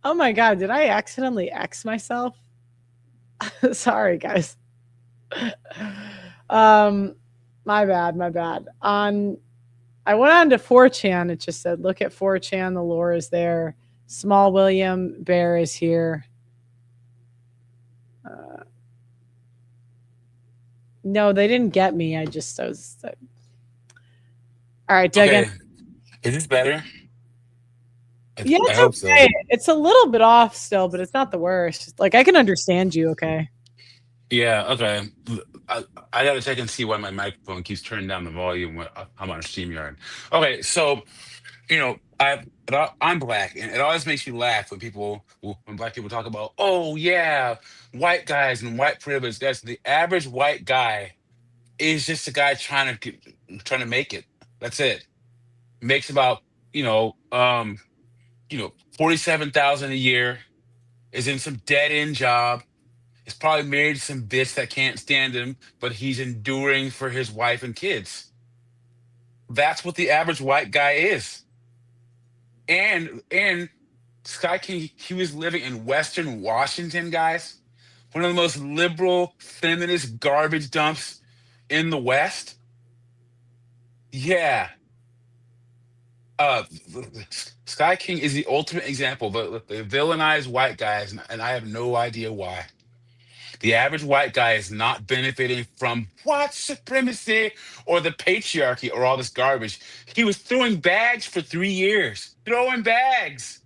[SPEAKER 1] Oh my God, did I accidentally X myself? Sorry, guys. My bad. I went on to 4chan. It just said, look at 4chan. The lore is there. Small William Bear is here. No, they didn't get me. I was. All right, Duggan.
[SPEAKER 13] Okay. Is this better?
[SPEAKER 1] Yeah,
[SPEAKER 13] I
[SPEAKER 1] it's
[SPEAKER 13] hope so.
[SPEAKER 1] okay. It's a little bit off still, but it's not the worst. Like, I can understand you, okay?
[SPEAKER 13] Yeah, okay. I gotta check and see why my microphone keeps turning down the volume when I'm on StreamYard. Okay, so I'm black, and it always makes me laugh when black people talk about, oh yeah, white guys and white privilege. That's the average white guy is just a guy trying to make it. That's it. Makes about 47,000 a year. Is in some dead end job. Is probably married to some bitch that can't stand him, but he's enduring for his wife and kids. That's what the average white guy is. And Sky King, he was living in Western Washington, guys. One of the most liberal, feminist garbage dumps in the West. Yeah. Sky King is the ultimate example of the villainized white guys, and I have no idea why. The average white guy is not benefiting from white supremacy or the patriarchy or all this garbage. He was throwing bags for 3 years, throwing bags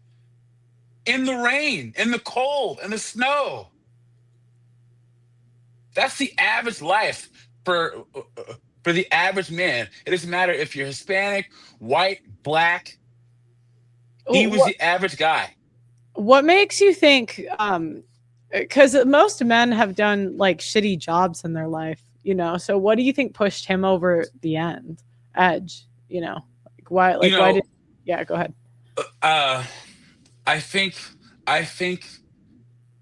[SPEAKER 13] in the rain, in the cold, in the snow. That's the average life for the average man. It doesn't matter if you're Hispanic, white, black. He was the average guy.
[SPEAKER 1] What makes you think? Because most men have done like shitty jobs in their life, So what do you think pushed him over the edge? Like why? Like why did? Yeah, go ahead.
[SPEAKER 13] I think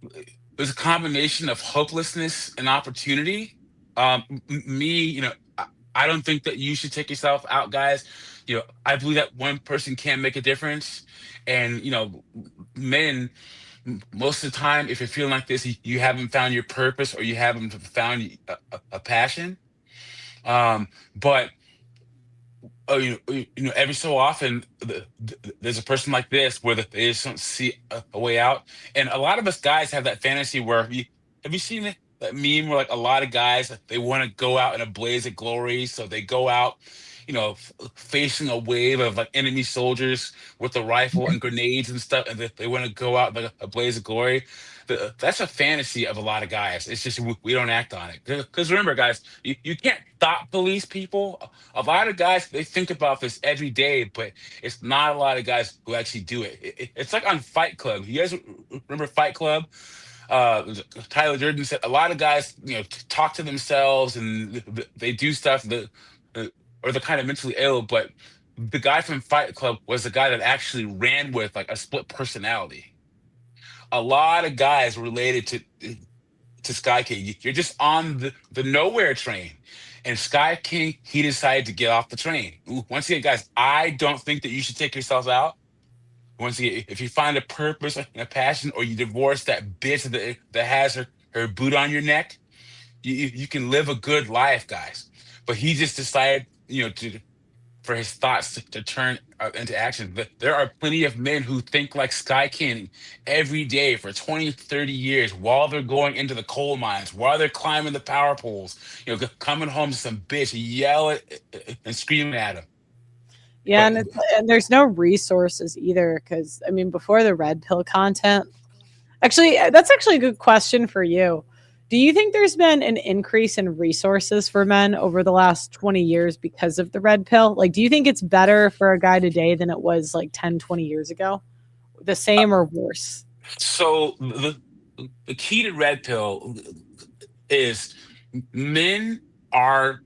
[SPEAKER 13] it was a combination of hopelessness and opportunity. I don't think that you should take yourself out, guys. I believe that one person can make a difference, and men. Most of the time, if you're feeling like this, you haven't found your purpose or you haven't found a passion. But every so often, there's a person like this where they just don't see a way out. And a lot of us guys have that fantasy where have you seen that meme where like a lot of guys, they want to go out in a blaze of glory, so they go out, facing a wave of like enemy soldiers with a rifle and grenades and stuff, and they want to go out like a blaze of glory. That's a fantasy of a lot of guys. It's just we don't act on it. Because remember, guys, you can't stop police people. A lot of guys, they think about this every day, but it's not a lot of guys who actually do it. It's like on Fight Club. You guys remember Fight Club? Tyler Durden said a lot of guys, talk to themselves and they do stuff that, or they're kind of mentally ill. But the guy from Fight Club was the guy that actually ran with like a split personality. A lot of guys related to Sky King. You're just on the nowhere train. And Sky King, he decided to get off the train. Once again, guys, I don't think that you should take yourself out. Once again, if you find a purpose and a passion, or you divorce that bitch that has her boot on your neck, you can live a good life, guys. But he just decided, for his thoughts to turn into action. There are plenty of men who think like Sky King every day for 20, 30 years while they're going into the coal mines, while they're climbing the power poles, coming home to some bitch, yell and screaming at him.
[SPEAKER 1] Yeah, and there's no resources either, because before the red pill content, actually, that's actually a good question for you. Do you think there's been an increase in resources for men over the last 20 years because of the red pill? Like, do you think it's better for a guy today than it was like 10, 20 years ago? The same or worse?
[SPEAKER 13] So the key to red pill is men are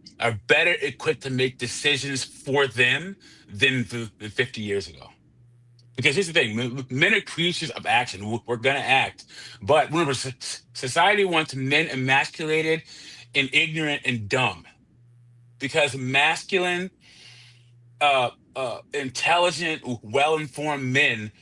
[SPEAKER 13] better equipped to make decisions for them than 50 years ago. Because here's the thing, men are creatures of action. We're going to act. But remember, society wants men emasculated and ignorant and dumb. Because masculine, intelligent, well-informed men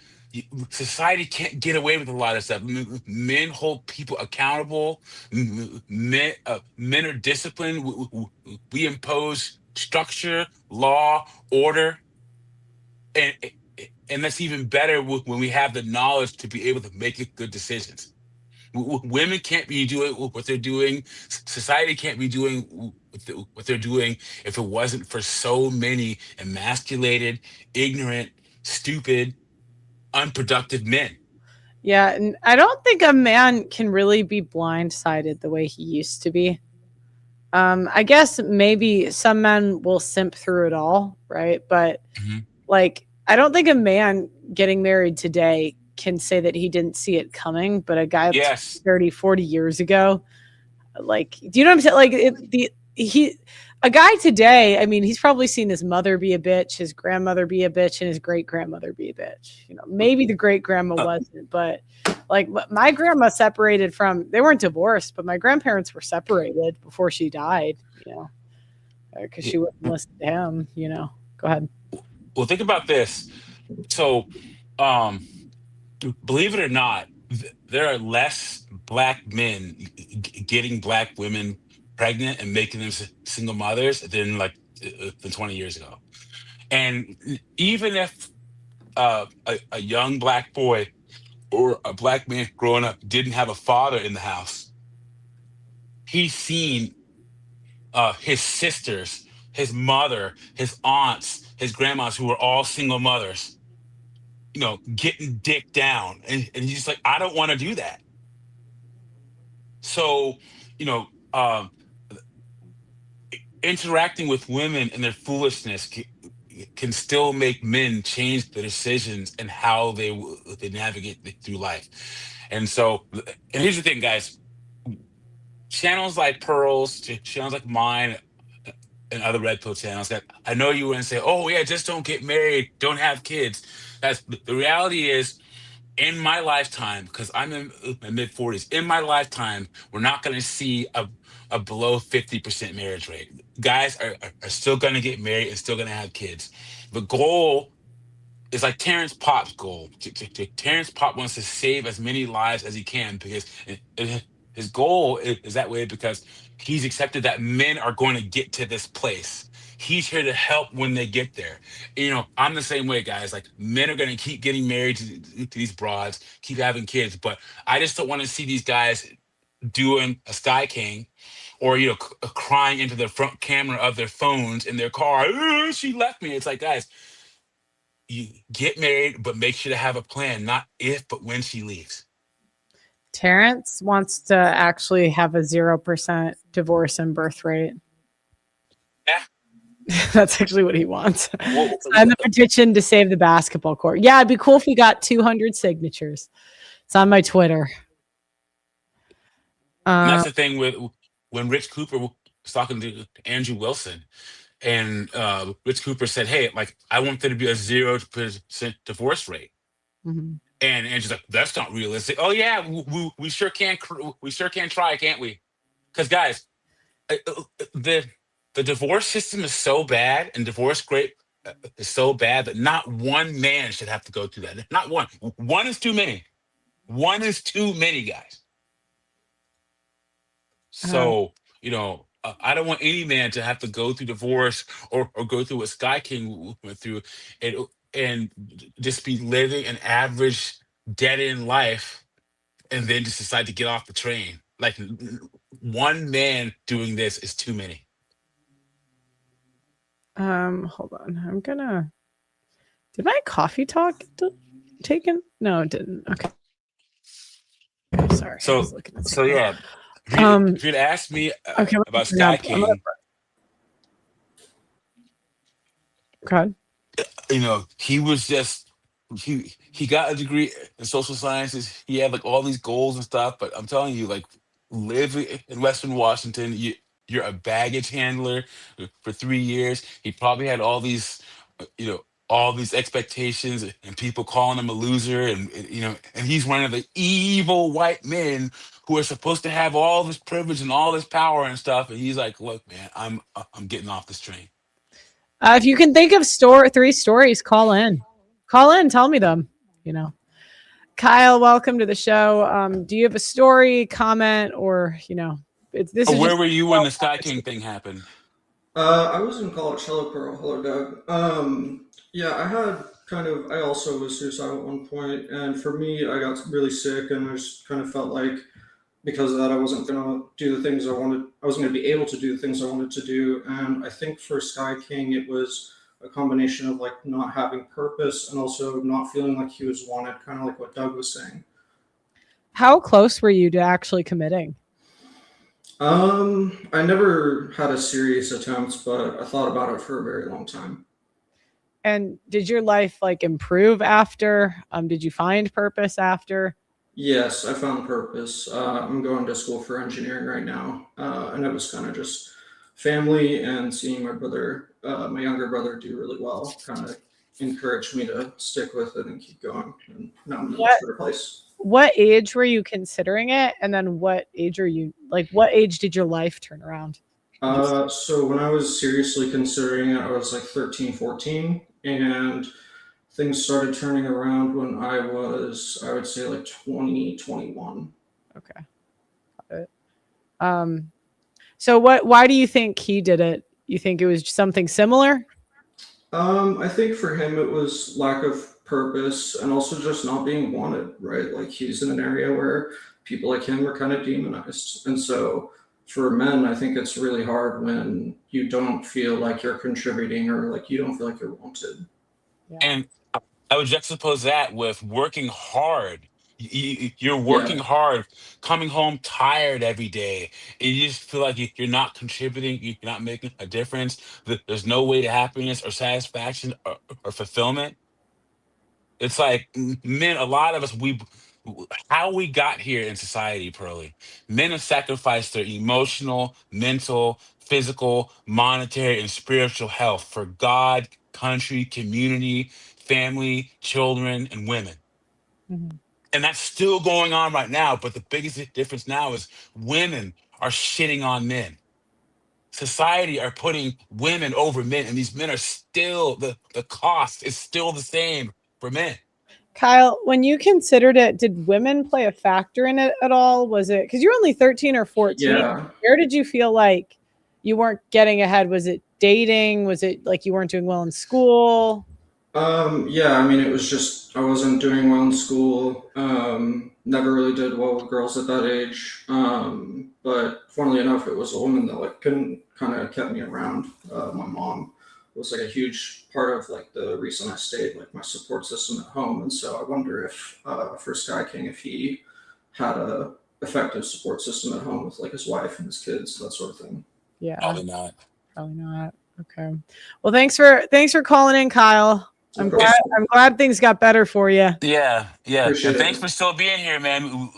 [SPEAKER 13] society can't get away with a lot of stuff. Men hold people accountable. Men are disciplined. We impose structure, law, order, and that's even better when we have the knowledge to be able to make good decisions. Women can't be doing what they're doing. Society can't be doing what they're doing if it wasn't for so many emasculated, ignorant, stupid, unproductive men.
[SPEAKER 1] Yeah, and I don't think a man can really be blindsided the way he used to be. I guess maybe some men will simp through it all, right? But like, I don't think a man getting married today can say that he didn't see it coming, but a guy 30, 40 years ago, like, do you know what I'm saying? Like, a guy today, I mean, he's probably seen his mother be a bitch, his grandmother be a bitch, and his great grandmother be a bitch. You know, maybe the great grandma wasn't, but like my grandma separated from, they weren't divorced, but my grandparents were separated before she died, you know, because she wouldn't listen to him, you know. Go ahead.
[SPEAKER 13] Well, think about this. So, believe it or not, there are less black men getting black women pregnant and making them single mothers than 20 years ago. And even if a young black boy or a black man growing up didn't have a father in the house, he's seen his sisters, his mother, his aunts, his grandmas, who were all single mothers, you know, getting dick down. And he's just like, I don't want to do that. So, you know, interacting with women and their foolishness can still make men change their decisions and how they navigate through life. And so, and here's the thing, guys, channels like Pearls, channels like mine, and other Red Pill channels, that I know you wouldn't say, oh yeah, just don't get married, don't have kids. That's the reality. Is in my lifetime, because I'm in my mid-40s, in my lifetime, we're not going to see a below 50% marriage rate. Guys are still going to get married and still going to have kids. The goal is like Terrence Popp's goal. Terrence Popp wants to save as many lives as he can, because his goal is that way, because he's accepted that men are going to get to this place. He's here to help when they get there. You know, I'm the same way, guys. Like, men are going to keep getting married to these broads, keep having kids, but I just don't want to see these guys doing a Sky King, or, you know, crying into the front camera of their phones in their car. She left me. It's like, guys, you get married, but make sure to have a plan, not if, but when she leaves.
[SPEAKER 1] Terrence wants to actually have a 0% divorce and birth rate.
[SPEAKER 13] Yeah.
[SPEAKER 1] That's actually what he wants. Sign the petition to save the basketball court. Yeah, it'd be cool if we got 200 signatures. It's on my Twitter.
[SPEAKER 13] And that's the thing with when Rich Cooper was talking to Andrew Wilson, and Rich Cooper said, hey, like, I want there to be a 0% divorce rate.
[SPEAKER 1] Mm-hmm.
[SPEAKER 13] And Andrew's like, that's not realistic. Oh yeah, we sure can. We sure can try, can't we? Because, guys, the divorce system is so bad, and divorce rate is so bad, that not one man should have to go through that. Not one. One is too many. One is too many, guys. So, you know, I don't want any man to have to go through divorce or go through what Sky King went through, and just be living an average dead-end life, and then just decide to get off the train. Like, one man doing this is too many.
[SPEAKER 1] Hold on. Did my coffee talk taken? No, it didn't. Okay. Sorry.
[SPEAKER 13] So yeah. If you'd asked me about Sky King,
[SPEAKER 1] God,
[SPEAKER 13] you know, he was just he got a degree in social sciences. He had like all these goals and stuff. But I'm telling you, like, living in Western Washington, you're a baggage handler for 3 years. He probably had all these, you know, all these expectations and people calling him a loser, and you know, and he's one of the evil white men who are supposed to have all this privilege and all this power and stuff. And he's like, look, man, I'm getting off this train.
[SPEAKER 1] If you can think of 3 stories, call in, tell me them, you know. Kyle, welcome to the show. Do you have a story, comment, or this is
[SPEAKER 13] Where
[SPEAKER 1] just
[SPEAKER 13] were you when the Sky King thing happened?
[SPEAKER 14] I was in college. Hello, Pearl. Hello, Doug. Yeah, I also was suicidal at one point, and for me, I got really sick, and I just kind of felt like because of that, I wasn't gonna do the things I wanted. I wasn't gonna be able to do the things I wanted to do, and I think for Sky King, it was a combination of like not having purpose and also not feeling like he was wanted, kind of like what Doug was saying.
[SPEAKER 1] How close were you to actually committing?
[SPEAKER 14] I never had a serious attempt, but I thought about it for a very long time.
[SPEAKER 1] And did your life like improve after? Did you find purpose after?
[SPEAKER 14] Yes, I found purpose. I'm going to school for engineering right now, and it was kind of just family and seeing my brother, my younger brother, do really well. Kind of encouraged me to stick with it and keep going. And now I'm in a much better place.
[SPEAKER 1] What age were you considering it? And then what age what age did your life turn around?
[SPEAKER 14] So when I was seriously considering it, I was like 13, 14, and things started turning around when I would say like 20, 21.
[SPEAKER 1] Okay. Got it. So why do you think he did it? You think it was something similar?
[SPEAKER 14] I think for him it was lack of purpose and also just not being wanted, right? Like he's in an area where people like him are kind of demonized. And so for men, I think it's really hard when you don't feel like you're contributing or like you don't feel like you're wanted.
[SPEAKER 13] And I would juxtapose that with working hard. You're working hard, coming home tired every day, and you just feel like you're not contributing, you're not making a difference. There's no way to happiness or satisfaction or fulfillment. It's like men, a lot of us, how we got here in society, Pearly. Men have sacrificed their emotional, mental, physical, monetary, and spiritual health for God, country, community, family, children, and women.
[SPEAKER 1] Mm-hmm.
[SPEAKER 13] And that's still going on right now. But the biggest difference now is women are shitting on men. Society are putting women over men, and these men are still, the cost is still the same for men.
[SPEAKER 1] Kyle, when you considered it, did women play a factor in it at all? Was it because you're only 13 or 14?
[SPEAKER 14] Yeah.
[SPEAKER 1] Where did you feel like you weren't getting ahead? Was it dating? Was it like you weren't doing well in school?
[SPEAKER 14] Yeah, I mean, it was just I wasn't doing well in school. Never really did well with girls at that age. But funnily enough, it was a woman that like kind of kept me around. My mom was like a huge part of like the reason I stayed, like my support system at home. And so I wonder if for Sky King, if he had a effective support system at home with like his wife and his kids, that sort of thing.
[SPEAKER 1] Yeah,
[SPEAKER 13] Probably not.
[SPEAKER 1] Probably not. Okay. Well, thanks for calling in, Kyle. I'm glad things got better for you.
[SPEAKER 13] Yeah.
[SPEAKER 14] Appreciate
[SPEAKER 13] And thanks
[SPEAKER 14] it.
[SPEAKER 13] for still being here, man.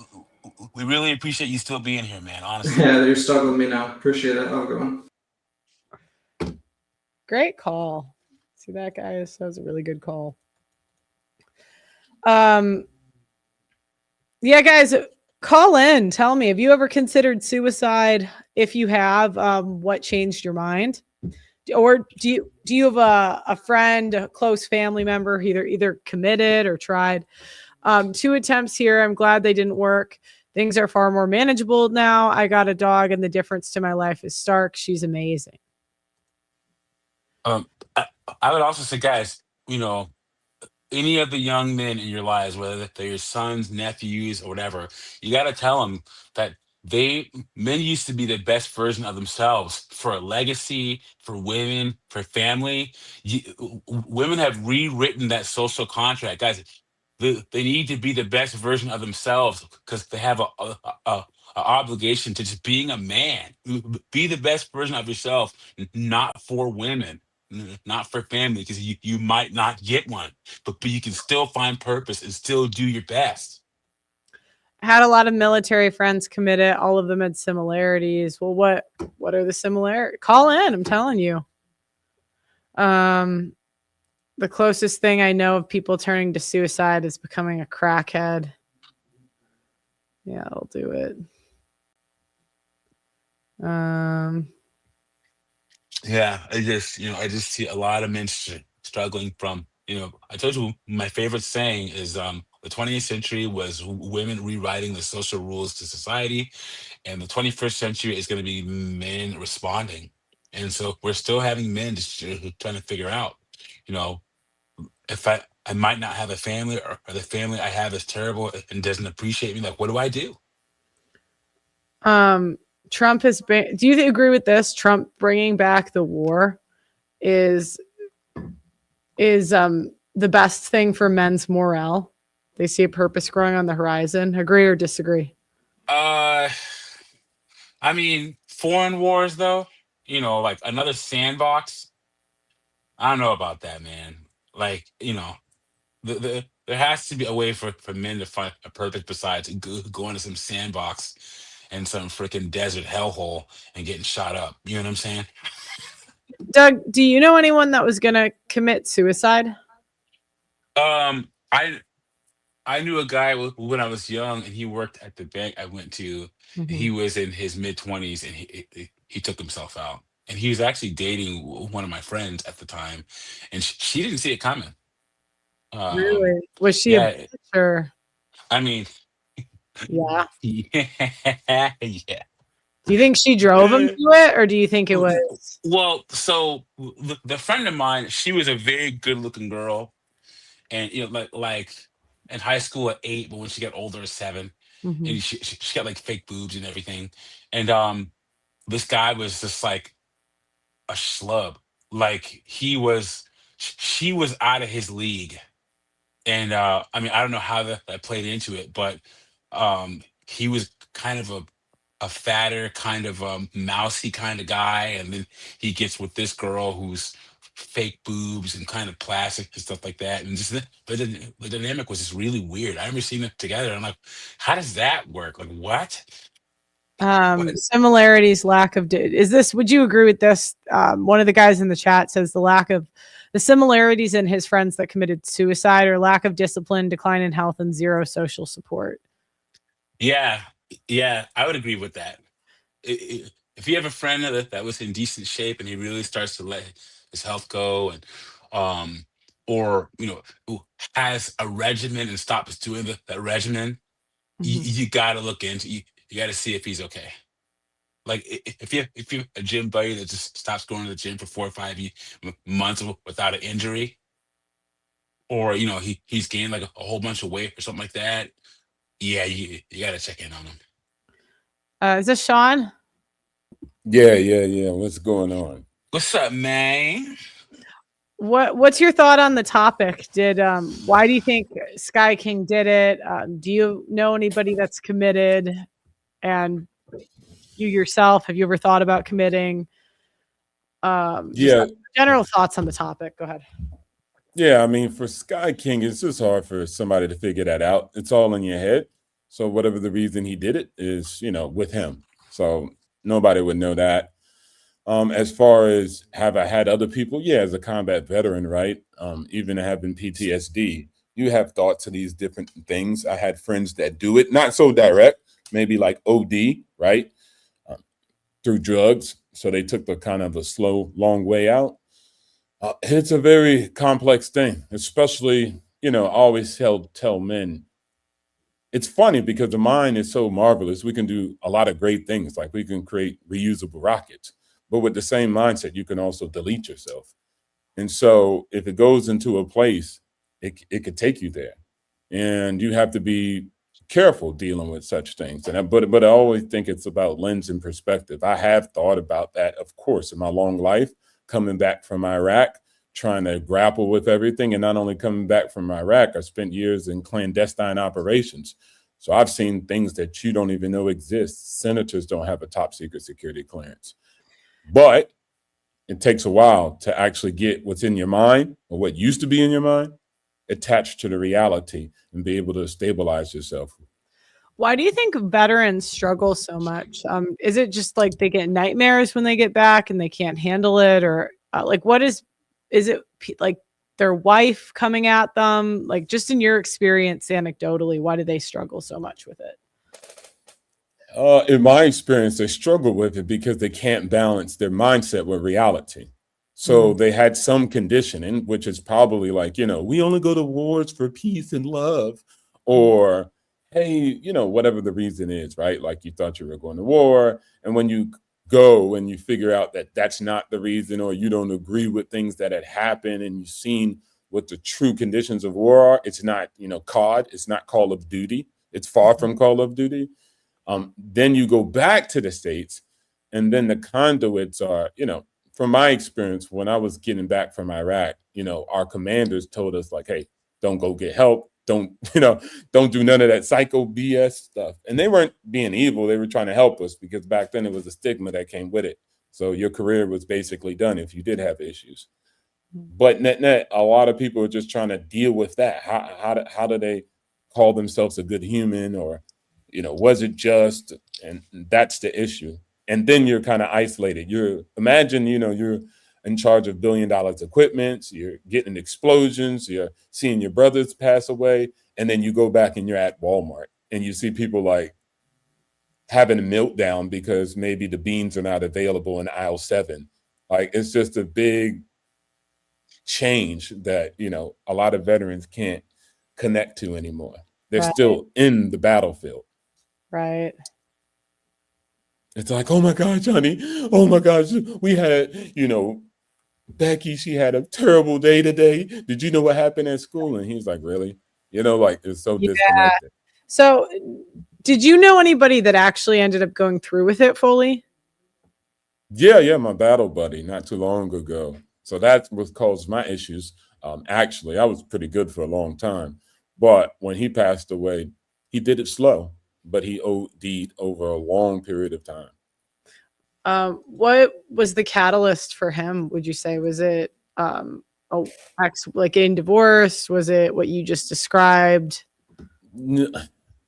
[SPEAKER 13] We really appreciate you still being here, man. Honestly.
[SPEAKER 14] Yeah, you're stuck with me now. Appreciate it. Have a good one.
[SPEAKER 1] Great call. See that guy? That was a really good call. Yeah, guys, call in. Tell me, have you ever considered suicide? If you have, what changed your mind? Or do you have a friend, a close family member, either committed or tried? 2 attempts here. I'm glad they didn't work. Things are far more manageable now. I got a dog, and the difference to my life is stark. She's amazing.
[SPEAKER 13] I would also say, guys, any of the young men in your lives, whether they're your sons, nephews, or whatever, you got to tell them that men used to be the best version of themselves for a legacy, for women, for family. Women have rewritten that social contract, guys. They need to be the best version of themselves because they have a obligation to just being a man. Be the best version of yourself, not for women, not for family, because you might not get one, but you can still find purpose and still do your best.
[SPEAKER 1] Had a lot of military friends commit it. All of them had similarities. Well, what are the similarities? Call in. I'm telling you. The closest thing I know of people turning to suicide is becoming a crackhead. Yeah, I'll do it.
[SPEAKER 13] Yeah, I just see a lot of men struggling from, I told you my favorite saying is The 20th century was women rewriting the social rules to society, and the 21st century is going to be men responding. And so we're still having men just trying to figure out, you know, if I might not have a family, or the family I have is terrible and doesn't appreciate me. Like, what do I do?
[SPEAKER 1] Trump has been. Do you agree with this? Trump bringing back the war is the best thing for men's morale. They see a purpose growing on the horizon. Agree or disagree?
[SPEAKER 13] I mean, foreign wars, though, you know, like another sandbox. I don't know about that, man. Like, you know, there has to be a way for men to find a purpose besides going to some sandbox and some freaking desert hellhole and getting shot up. You know what I'm saying?
[SPEAKER 1] Doug, do you know anyone that was going to commit suicide?
[SPEAKER 13] I knew a guy when I was young, and he worked at the bank I went to.
[SPEAKER 1] Mhm.
[SPEAKER 13] He was in his mid-20s, and he took himself out. And he was actually dating one of my friends at the time, and she didn't see it coming.
[SPEAKER 1] Really? Was she
[SPEAKER 13] Yeah,
[SPEAKER 1] a bitch or?
[SPEAKER 13] I mean,
[SPEAKER 1] Yeah.
[SPEAKER 13] yeah.
[SPEAKER 1] Do you think she drove him to it, or do you think it was?
[SPEAKER 13] Well, so the friend of mine, she was a very good-looking girl, and you know, like in high school at 8, but when she got older at 7,
[SPEAKER 1] Mhm.
[SPEAKER 13] and she got like fake boobs and everything, and this guy was just like a schlub. Like she was out of his league, and I mean, I don't know how that played into it, but he was kind of a fatter, kind of mousy kind of guy, and then he gets with this girl who's fake boobs and kind of plastic and stuff like that, and just the dynamic was just really weird. I remember seeing it together, and I'm like, how does that work? Like, what?
[SPEAKER 1] Similarities, lack of. Is this? Would you agree with this? One of the guys in the chat says the similarities in his friends that committed suicide or lack of discipline, decline in health, and zero social support.
[SPEAKER 13] Yeah, yeah, I would agree with that. If you have a friend that was in decent shape and he really starts to let his health go, and or you know, who has a regimen and stops doing that regimen, you got to look into, you got to see if he's okay. Like if you a gym buddy that just stops going to the gym for 4 or 5 months without an injury, or you know, he's gained like a whole bunch of weight or something like that, yeah, you got to check in on him.
[SPEAKER 1] Is this Sean?
[SPEAKER 15] Yeah. What's going on?
[SPEAKER 13] What's up, man?
[SPEAKER 1] What's your thought on the topic? Why do you think Sky King did it? Do you know anybody that's committed? And you yourself, have you ever thought about committing? General thoughts on the topic. Go ahead.
[SPEAKER 15] Yeah, I mean, for Sky King, it's just hard for somebody to figure that out. It's all in your head. So whatever the reason he did it is, you know, with him. So nobody would know that. As far as have I had other people? Yeah, as a combat veteran, right? Even having PTSD, you have thoughts of these different things. I had friends that do it, not so direct, maybe like OD, right? Through drugs. So they took the kind of a slow, long way out. It's a very complex thing, especially, you know, I always tell men, it's funny because the mind is so marvelous. We can do a lot of great things. Like we can create reusable rockets, but with the same mindset, you can also delete yourself. And so if it goes into a place, it could take you there, and you have to be careful dealing with such things. But I always think it's about lens and perspective. I have thought about that, of course, in my long life, coming back from Iraq, trying to grapple with everything. And not only coming back from Iraq, I spent years in clandestine operations. So I've seen things that you don't even know exist. Senators don't have a top secret security clearance. But it takes a while to actually get what's in your mind, or what used to be in your mind, attached to the reality and be able to stabilize yourself.
[SPEAKER 1] Why do you think veterans struggle so much? Is it just like they get nightmares when they get back and they can't handle it? Or like, what is it like their wife coming at them? Like, just in your experience, anecdotally, why do they struggle so much with it?
[SPEAKER 15] In my experience, they struggle with it because they can't balance their mindset with reality. So they had some conditioning, which is probably like, you know, we only go to wars for peace and love, or hey, you know, whatever the reason is, right? Like you thought you were going to war, and when you go and you figure out that that's not the reason, or you don't agree with things that had happened, and you've seen what the true conditions of war are, it's not, you know, COD, it's not Call of Duty, it's far from Call of Duty. Then you go back to the States, and then the conduits are, you know, from my experience, when I was getting back from Iraq, you know, our commanders told us like, hey, don't go get help. Don't, you know, don't do none of that psycho BS stuff. And they weren't being evil. They were trying to help us because back then it was a stigma that came with it. So your career was basically done if you did have issues. But net, a lot of people are just trying to deal with that. How do they call themselves a good human, or, you know, was it just? And that's the issue. And then you're kind of isolated. Imagine, you know, you're in charge of $1 billion equipment, you're getting explosions, you're seeing your brothers pass away, and then you go back and you're at Walmart and you see people like having a meltdown because maybe the beans are not available in aisle 7. Like, it's just a big change that, you know, a lot of veterans can't connect to anymore. They're still in the battlefield.
[SPEAKER 1] Right.
[SPEAKER 15] It's like, oh my God, Johnny, oh my gosh, we had, you know, Becky, she had a terrible day today. Did you know what happened at school? And he's like, really? You know, like, it's so disconnected.
[SPEAKER 1] So did you know anybody that actually ended up going through with it fully?
[SPEAKER 15] Yeah, my battle buddy not too long ago. So that was caused my issues. Actually, I was pretty good for a long time. But when he passed away, he did it slow, but he OD'd over a long period of time.
[SPEAKER 1] What was the catalyst for him, would you say? Was it like getting divorced? Was it what you just described?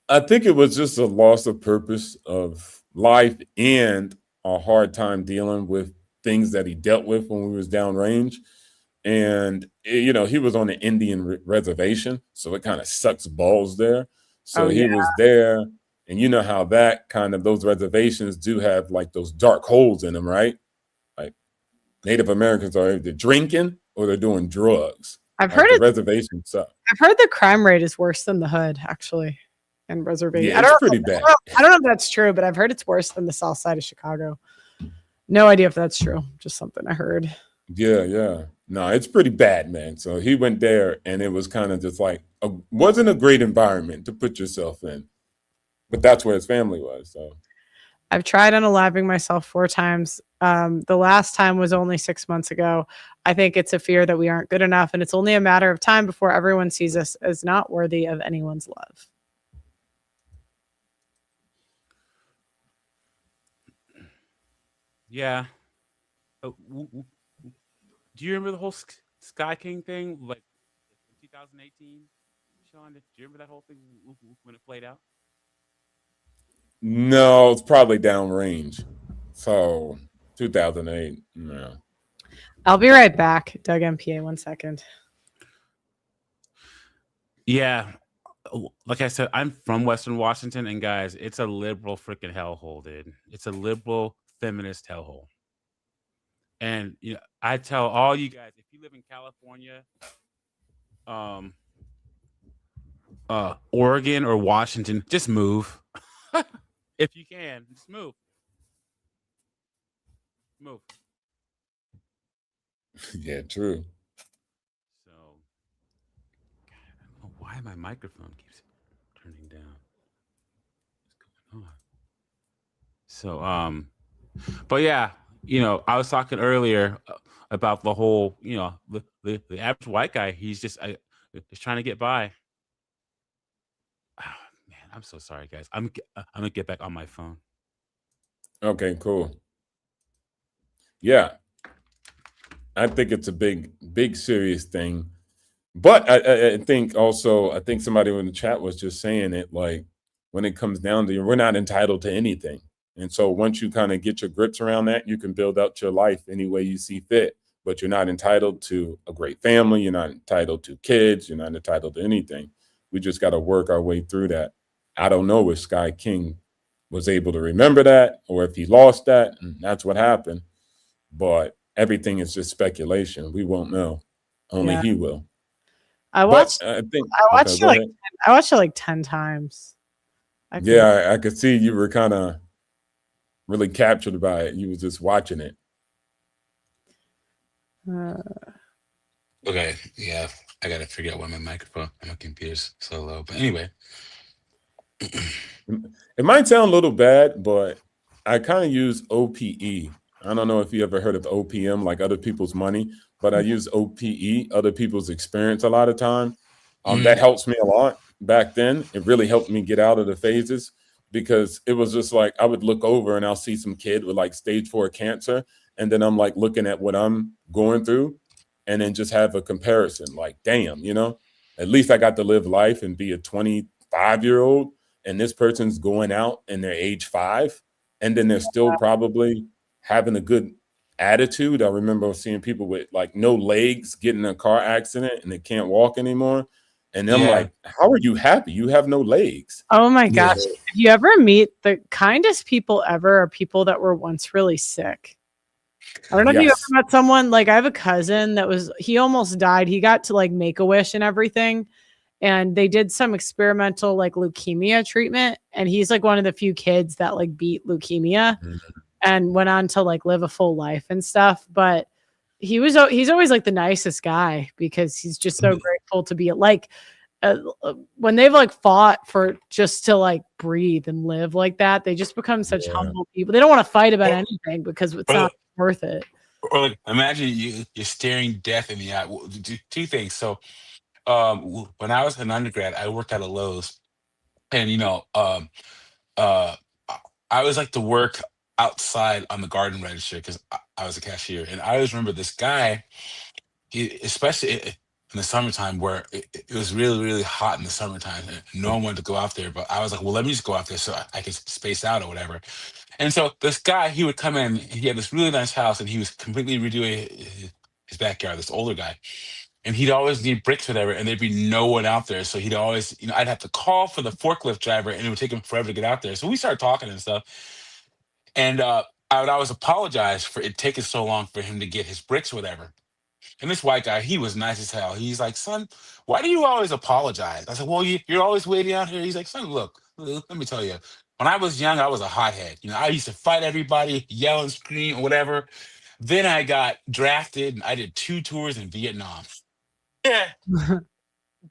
[SPEAKER 15] I think it was just a loss of purpose of life and a hard time dealing with things that he dealt with when we was downrange. And, you know, he was on an Indian reservation, so it kind of sucks balls there. So he was there. And you know how that kind of, those reservations do have like those dark holes in them, right? Like Native Americans are either drinking or they're doing drugs.
[SPEAKER 1] I've heard
[SPEAKER 15] the reservations suck.
[SPEAKER 1] I've heard the crime rate is worse than the hood, actually, in reservation.
[SPEAKER 15] Yeah, it's pretty bad.
[SPEAKER 1] I don't know if that's true, but I've heard it's worse than the south side of Chicago. No idea if that's true. Just something I heard.
[SPEAKER 15] Yeah. No, it's pretty bad, man. So he went there and it was kind of just like, wasn't a great environment to put yourself in. But that's where his family was. So
[SPEAKER 1] I've tried unaliving myself 4 times. The last time was only 6 months ago. I think it's a fear that we aren't good enough, and it's only a matter of time before everyone sees us as not worthy of anyone's love.
[SPEAKER 12] Yeah. Do you remember the whole Sky King thing, like in 2018? Sean, do you remember that whole thing when it played out?
[SPEAKER 15] No, it's probably downrange. So 2008, no.
[SPEAKER 1] I'll be right back. Doug MPA, 1 second.
[SPEAKER 12] Yeah. Like I said, I'm from Western Washington, and guys, it's a liberal freaking hellhole, dude. It's a liberal feminist hellhole. And you know, I tell all you guys, if you live in California, Oregon or Washington, just move. If you can, just move.
[SPEAKER 15] Yeah, true.
[SPEAKER 12] So, God, I don't know why my microphone keeps turning down. What's going on? So, but yeah, you know, I was talking earlier about the whole, you know, the average white guy. He's just trying to get by. I'm so sorry, guys. I'm gonna get back on my phone.
[SPEAKER 15] Okay, cool. Yeah, I think it's a big serious thing, but I think also, I think somebody in the chat was just saying it, like when it comes down to, we're not entitled to anything, and so once you kind of get your grips around that, you can build out your life any way you see fit. But you're not entitled to a great family. You're not entitled to kids. You're not entitled to anything. We just got to work our way through that. I don't know if Sky King was able to remember that or if he lost that, and that's what happened. But everything is just speculation. We won't know. Only he will.
[SPEAKER 1] I
[SPEAKER 15] But
[SPEAKER 1] watched.
[SPEAKER 15] I think
[SPEAKER 1] I
[SPEAKER 15] okay,
[SPEAKER 1] watched it
[SPEAKER 15] go
[SPEAKER 1] like.
[SPEAKER 15] ahead.
[SPEAKER 1] I watched it like 10 times. I could.
[SPEAKER 15] Yeah, I could see you were kind of really captured by it. You was just watching it.
[SPEAKER 13] Okay, yeah, I gotta figure out why my microphone and my computer's so low. But anyway,
[SPEAKER 15] It might sound a little bad, but I kind of use OPE. I don't know if you ever heard of OPM, like other people's money, but I use OPE, other people's experience, a lot of time. That helps me a lot. Back then, it really helped me get out of the phases because it was just like I would look over and I'll see some kid with like stage 4 cancer, and then I'm like looking at what I'm going through, and then just have a comparison. Like, damn, at least I got to live life and be a 25-year-old, and this person's going out and they're age 5, and then they're still probably having a good attitude. I remember seeing people with like no legs get in a car accident and they can't walk anymore. And I'm
[SPEAKER 13] yeah,
[SPEAKER 15] like, how are you happy? You have no legs.
[SPEAKER 1] Oh my
[SPEAKER 13] yeah,
[SPEAKER 1] gosh. If you ever meet the kindest people ever are people that were once really sick. I don't know if you ever
[SPEAKER 15] Yes.
[SPEAKER 1] met someone like I have a cousin he almost died. He got to like Make-A-Wish and everything. And they did some experimental like leukemia treatment. And he's like one of the few kids that like beat leukemia and went on to like live a full life and stuff. But he's always like the nicest guy because he's just so grateful to be like when they've like fought for just to like breathe and live like that, they just become such humble people. They don't want to fight about anything because it's not worth it.
[SPEAKER 13] Or like imagine you're staring death in the eye. Well, two things. So when I was an undergrad, I worked at a Lowe's, and uh, I always like to work outside on the garden register because I was a cashier, and I always remember this guy. Especially in the summertime, where it was really really hot in the summertime, and no one wanted to go out there. But I was like, well, let me just go out there so I can space out or whatever. And so this guy, he would come in. He had this really nice house, and he was completely redoing his backyard. This older guy. And he'd always need bricks, whatever, and there'd be no one out there. So he'd always, I'd have to call for the forklift driver, and it would take him forever to get out there. So we started talking and stuff. And I would always apologize for it taking so long for him to get his bricks, whatever. And this white guy, he was nice as hell. He's like, son, why do you always apologize? I said, well, you're always waiting out here. He's like, son, look, let me tell you. When I was young, I was a hothead. I used to fight everybody, yell and scream, whatever. Then I got drafted, and I did 2 tours in Vietnam. Yeah. And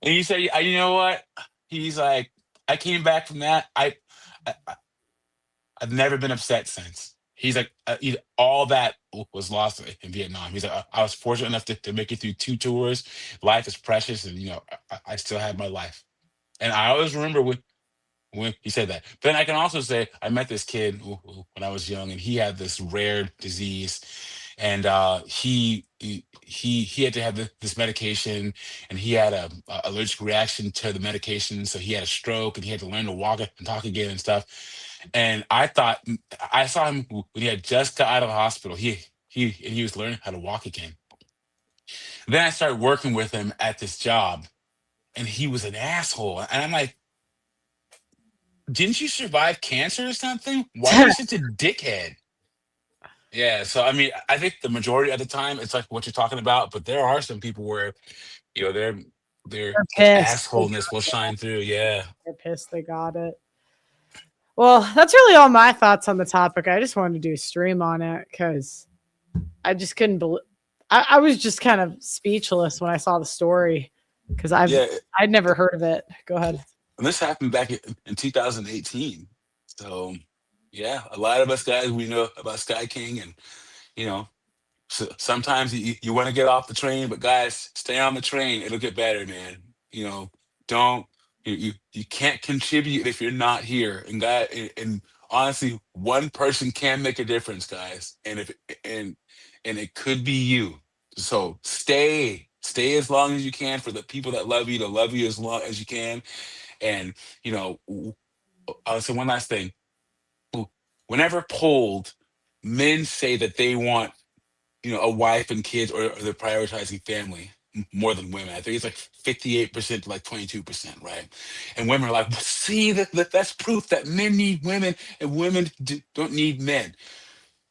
[SPEAKER 13] he said, you know what? He's like, I came back from that. I've never been upset since. He's like, all that was lost in Vietnam. He's like, I was fortunate enough to make it through 2 tours. Life is precious, and I still had my life. And I always remember when he said that. But then I can also say I met this kid when I was young, and he had this rare disease, and he had to have this medication, and he had a allergic reaction to the medication, so he had a stroke, and he had to learn to walk and talk again and stuff. And I saw him when he had just got out of the hospital. He was learning how to walk again. Then I started working with him at this job, and he was an asshole. And I'm like, didn't you survive cancer or something? Why are you such a dickhead? Yeah, so I mean, I think the majority of the time it's like what you're talking about, but there are some people where their
[SPEAKER 1] They're pissed.
[SPEAKER 13] assholeness will shine through. Yeah.
[SPEAKER 1] They're pissed they got it. Well, that's really all my thoughts on the topic. I just wanted to do a stream on it because I just couldn't believe. I was just kind of speechless when I saw the story because I'd never heard of it. Go ahead.
[SPEAKER 13] And this happened back in 2018. So yeah, a lot of us guys, we know about Sky King, and so sometimes you want to get off the train, but guys, stay on the train. It'll get better, man. Don't you can't contribute if you're not here. And honestly, one person can make a difference, guys. And it could be you. So stay as long as you can for the people that love you to love you as long as you can. And I'll say one last thing. Whenever polled, men say that they want a wife and kids, or they're prioritizing family more than women. I think it's like 58% to like 22%, right? And women are like, well, see, that's proof that men need women and women don't need men.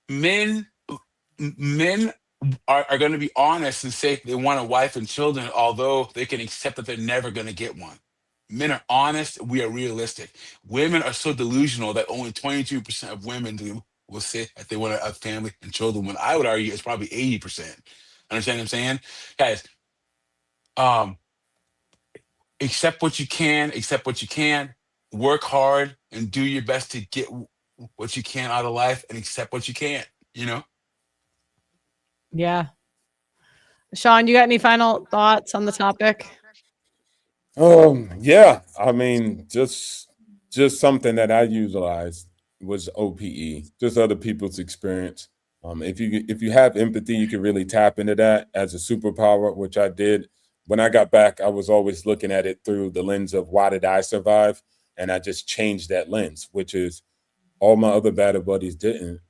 [SPEAKER 13] Men are going to be honest and say they want a wife and children, although they can accept that they're never going to get one. Men are honest. We are realistic. Women are so delusional that only 22% of women will say that they want a family and children. When I would argue it's probably 80%. Understand what I'm saying, guys? Accept what you can. Accept what you can. Work hard and do your best to get what you can out of life, and accept what you can't. You know.
[SPEAKER 1] Yeah. Sean, you got any final thoughts on the topic?
[SPEAKER 15] Yeah, I mean, just something that I utilized was OPE, just other people's experience. If you have empathy, you can really tap into that as a superpower, which I did. When I got back, I was always looking at it through the lens of why did I survive? And I just changed that lens, which is all my other battle buddies didn't.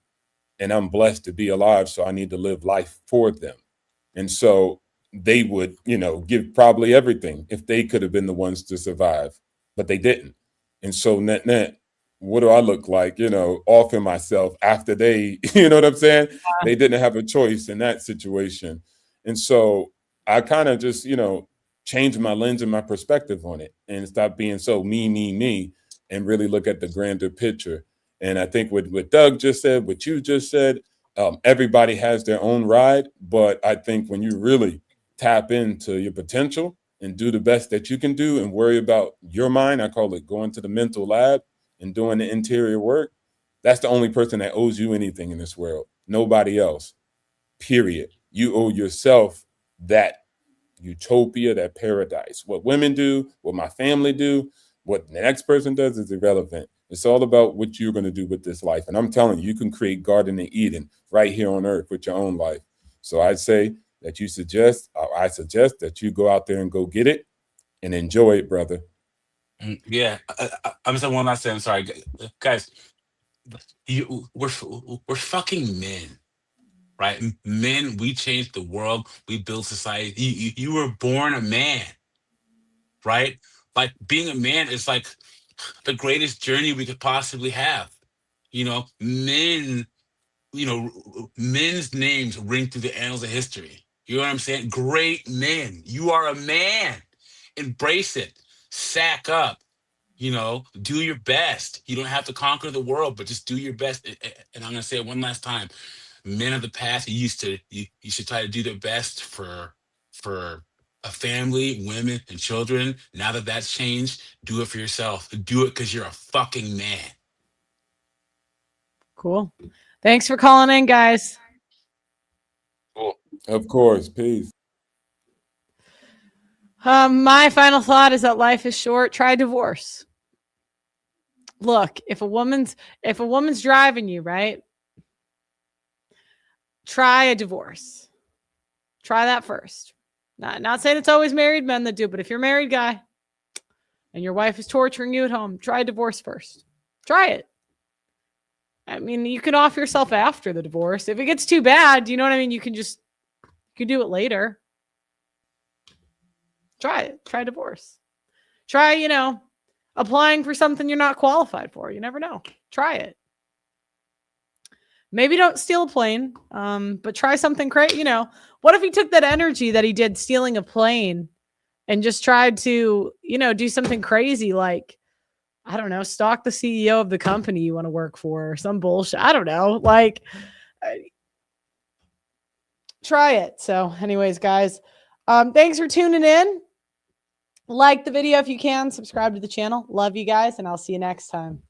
[SPEAKER 15] And I'm blessed to be alive, so I need to live life for them. And so they would, give probably everything if they could have been the ones to survive, but they didn't. And so net, what do I look like, offing myself after they, you know what I'm saying? They didn't have a choice in that situation. And so I kind of just, changed my lens and my perspective on it and stop being so me, and really look at the grander picture. And I think what Doug just said, what you just said, everybody has their own ride. But I think when you really tap into your potential and do the best that you can do and worry about your mind, I call it going to the mental lab and doing the interior work, that's the only person that owes you anything in this world. Nobody else, period. You owe yourself that utopia, that paradise. What women do, what my family do, what the next person does is irrelevant. It's all about what you're going to do with this life. And I'm telling you, you can create Garden of Eden right here on earth with your own life. So I'd say that I suggest that you go out there and go get it and enjoy it, brother.
[SPEAKER 13] Yeah. I'm saying one last thing. I'm sorry, guys. We're fucking men, right? Men, we change the world. We build society. You were born a man, right? Like being a man is like the greatest journey we could possibly have. Men, men's names ring through the annals of history. You know what I'm saying? Great men. You are a man. Embrace it. Sack up. Do your best. You don't have to conquer the world, but just do your best. And I'm going to say it one last time. Men of the past, you should try to do their best for a family, women, and children. Now that that's changed, do it for yourself. Do it because you're a fucking man.
[SPEAKER 1] Cool. Thanks for calling in, guys.
[SPEAKER 15] Cool. Of course. Peace.
[SPEAKER 1] My final thought is that life is short. Try divorce. Look, if a woman's driving you, right? Try a divorce. Try that first. Not saying it's always married men that do, but if you're a married guy and your wife is torturing you at home, try divorce first. Try it. I mean, you can off yourself after the divorce. If it gets too bad, you know what I mean? You can do it later. Try it. Try divorce. Try, applying for something you're not qualified for. You never know. Try it. Maybe don't steal a plane, but try something crazy. What if he took that energy that he did stealing a plane and just tried to, do something crazy like, I don't know, stalk the CEO of the company you want to work for or some bullshit. I don't know. Try it. So anyways, guys, thanks for tuning in. Like the video if you can. Subscribe to the channel. Love you guys, and I'll see you next time.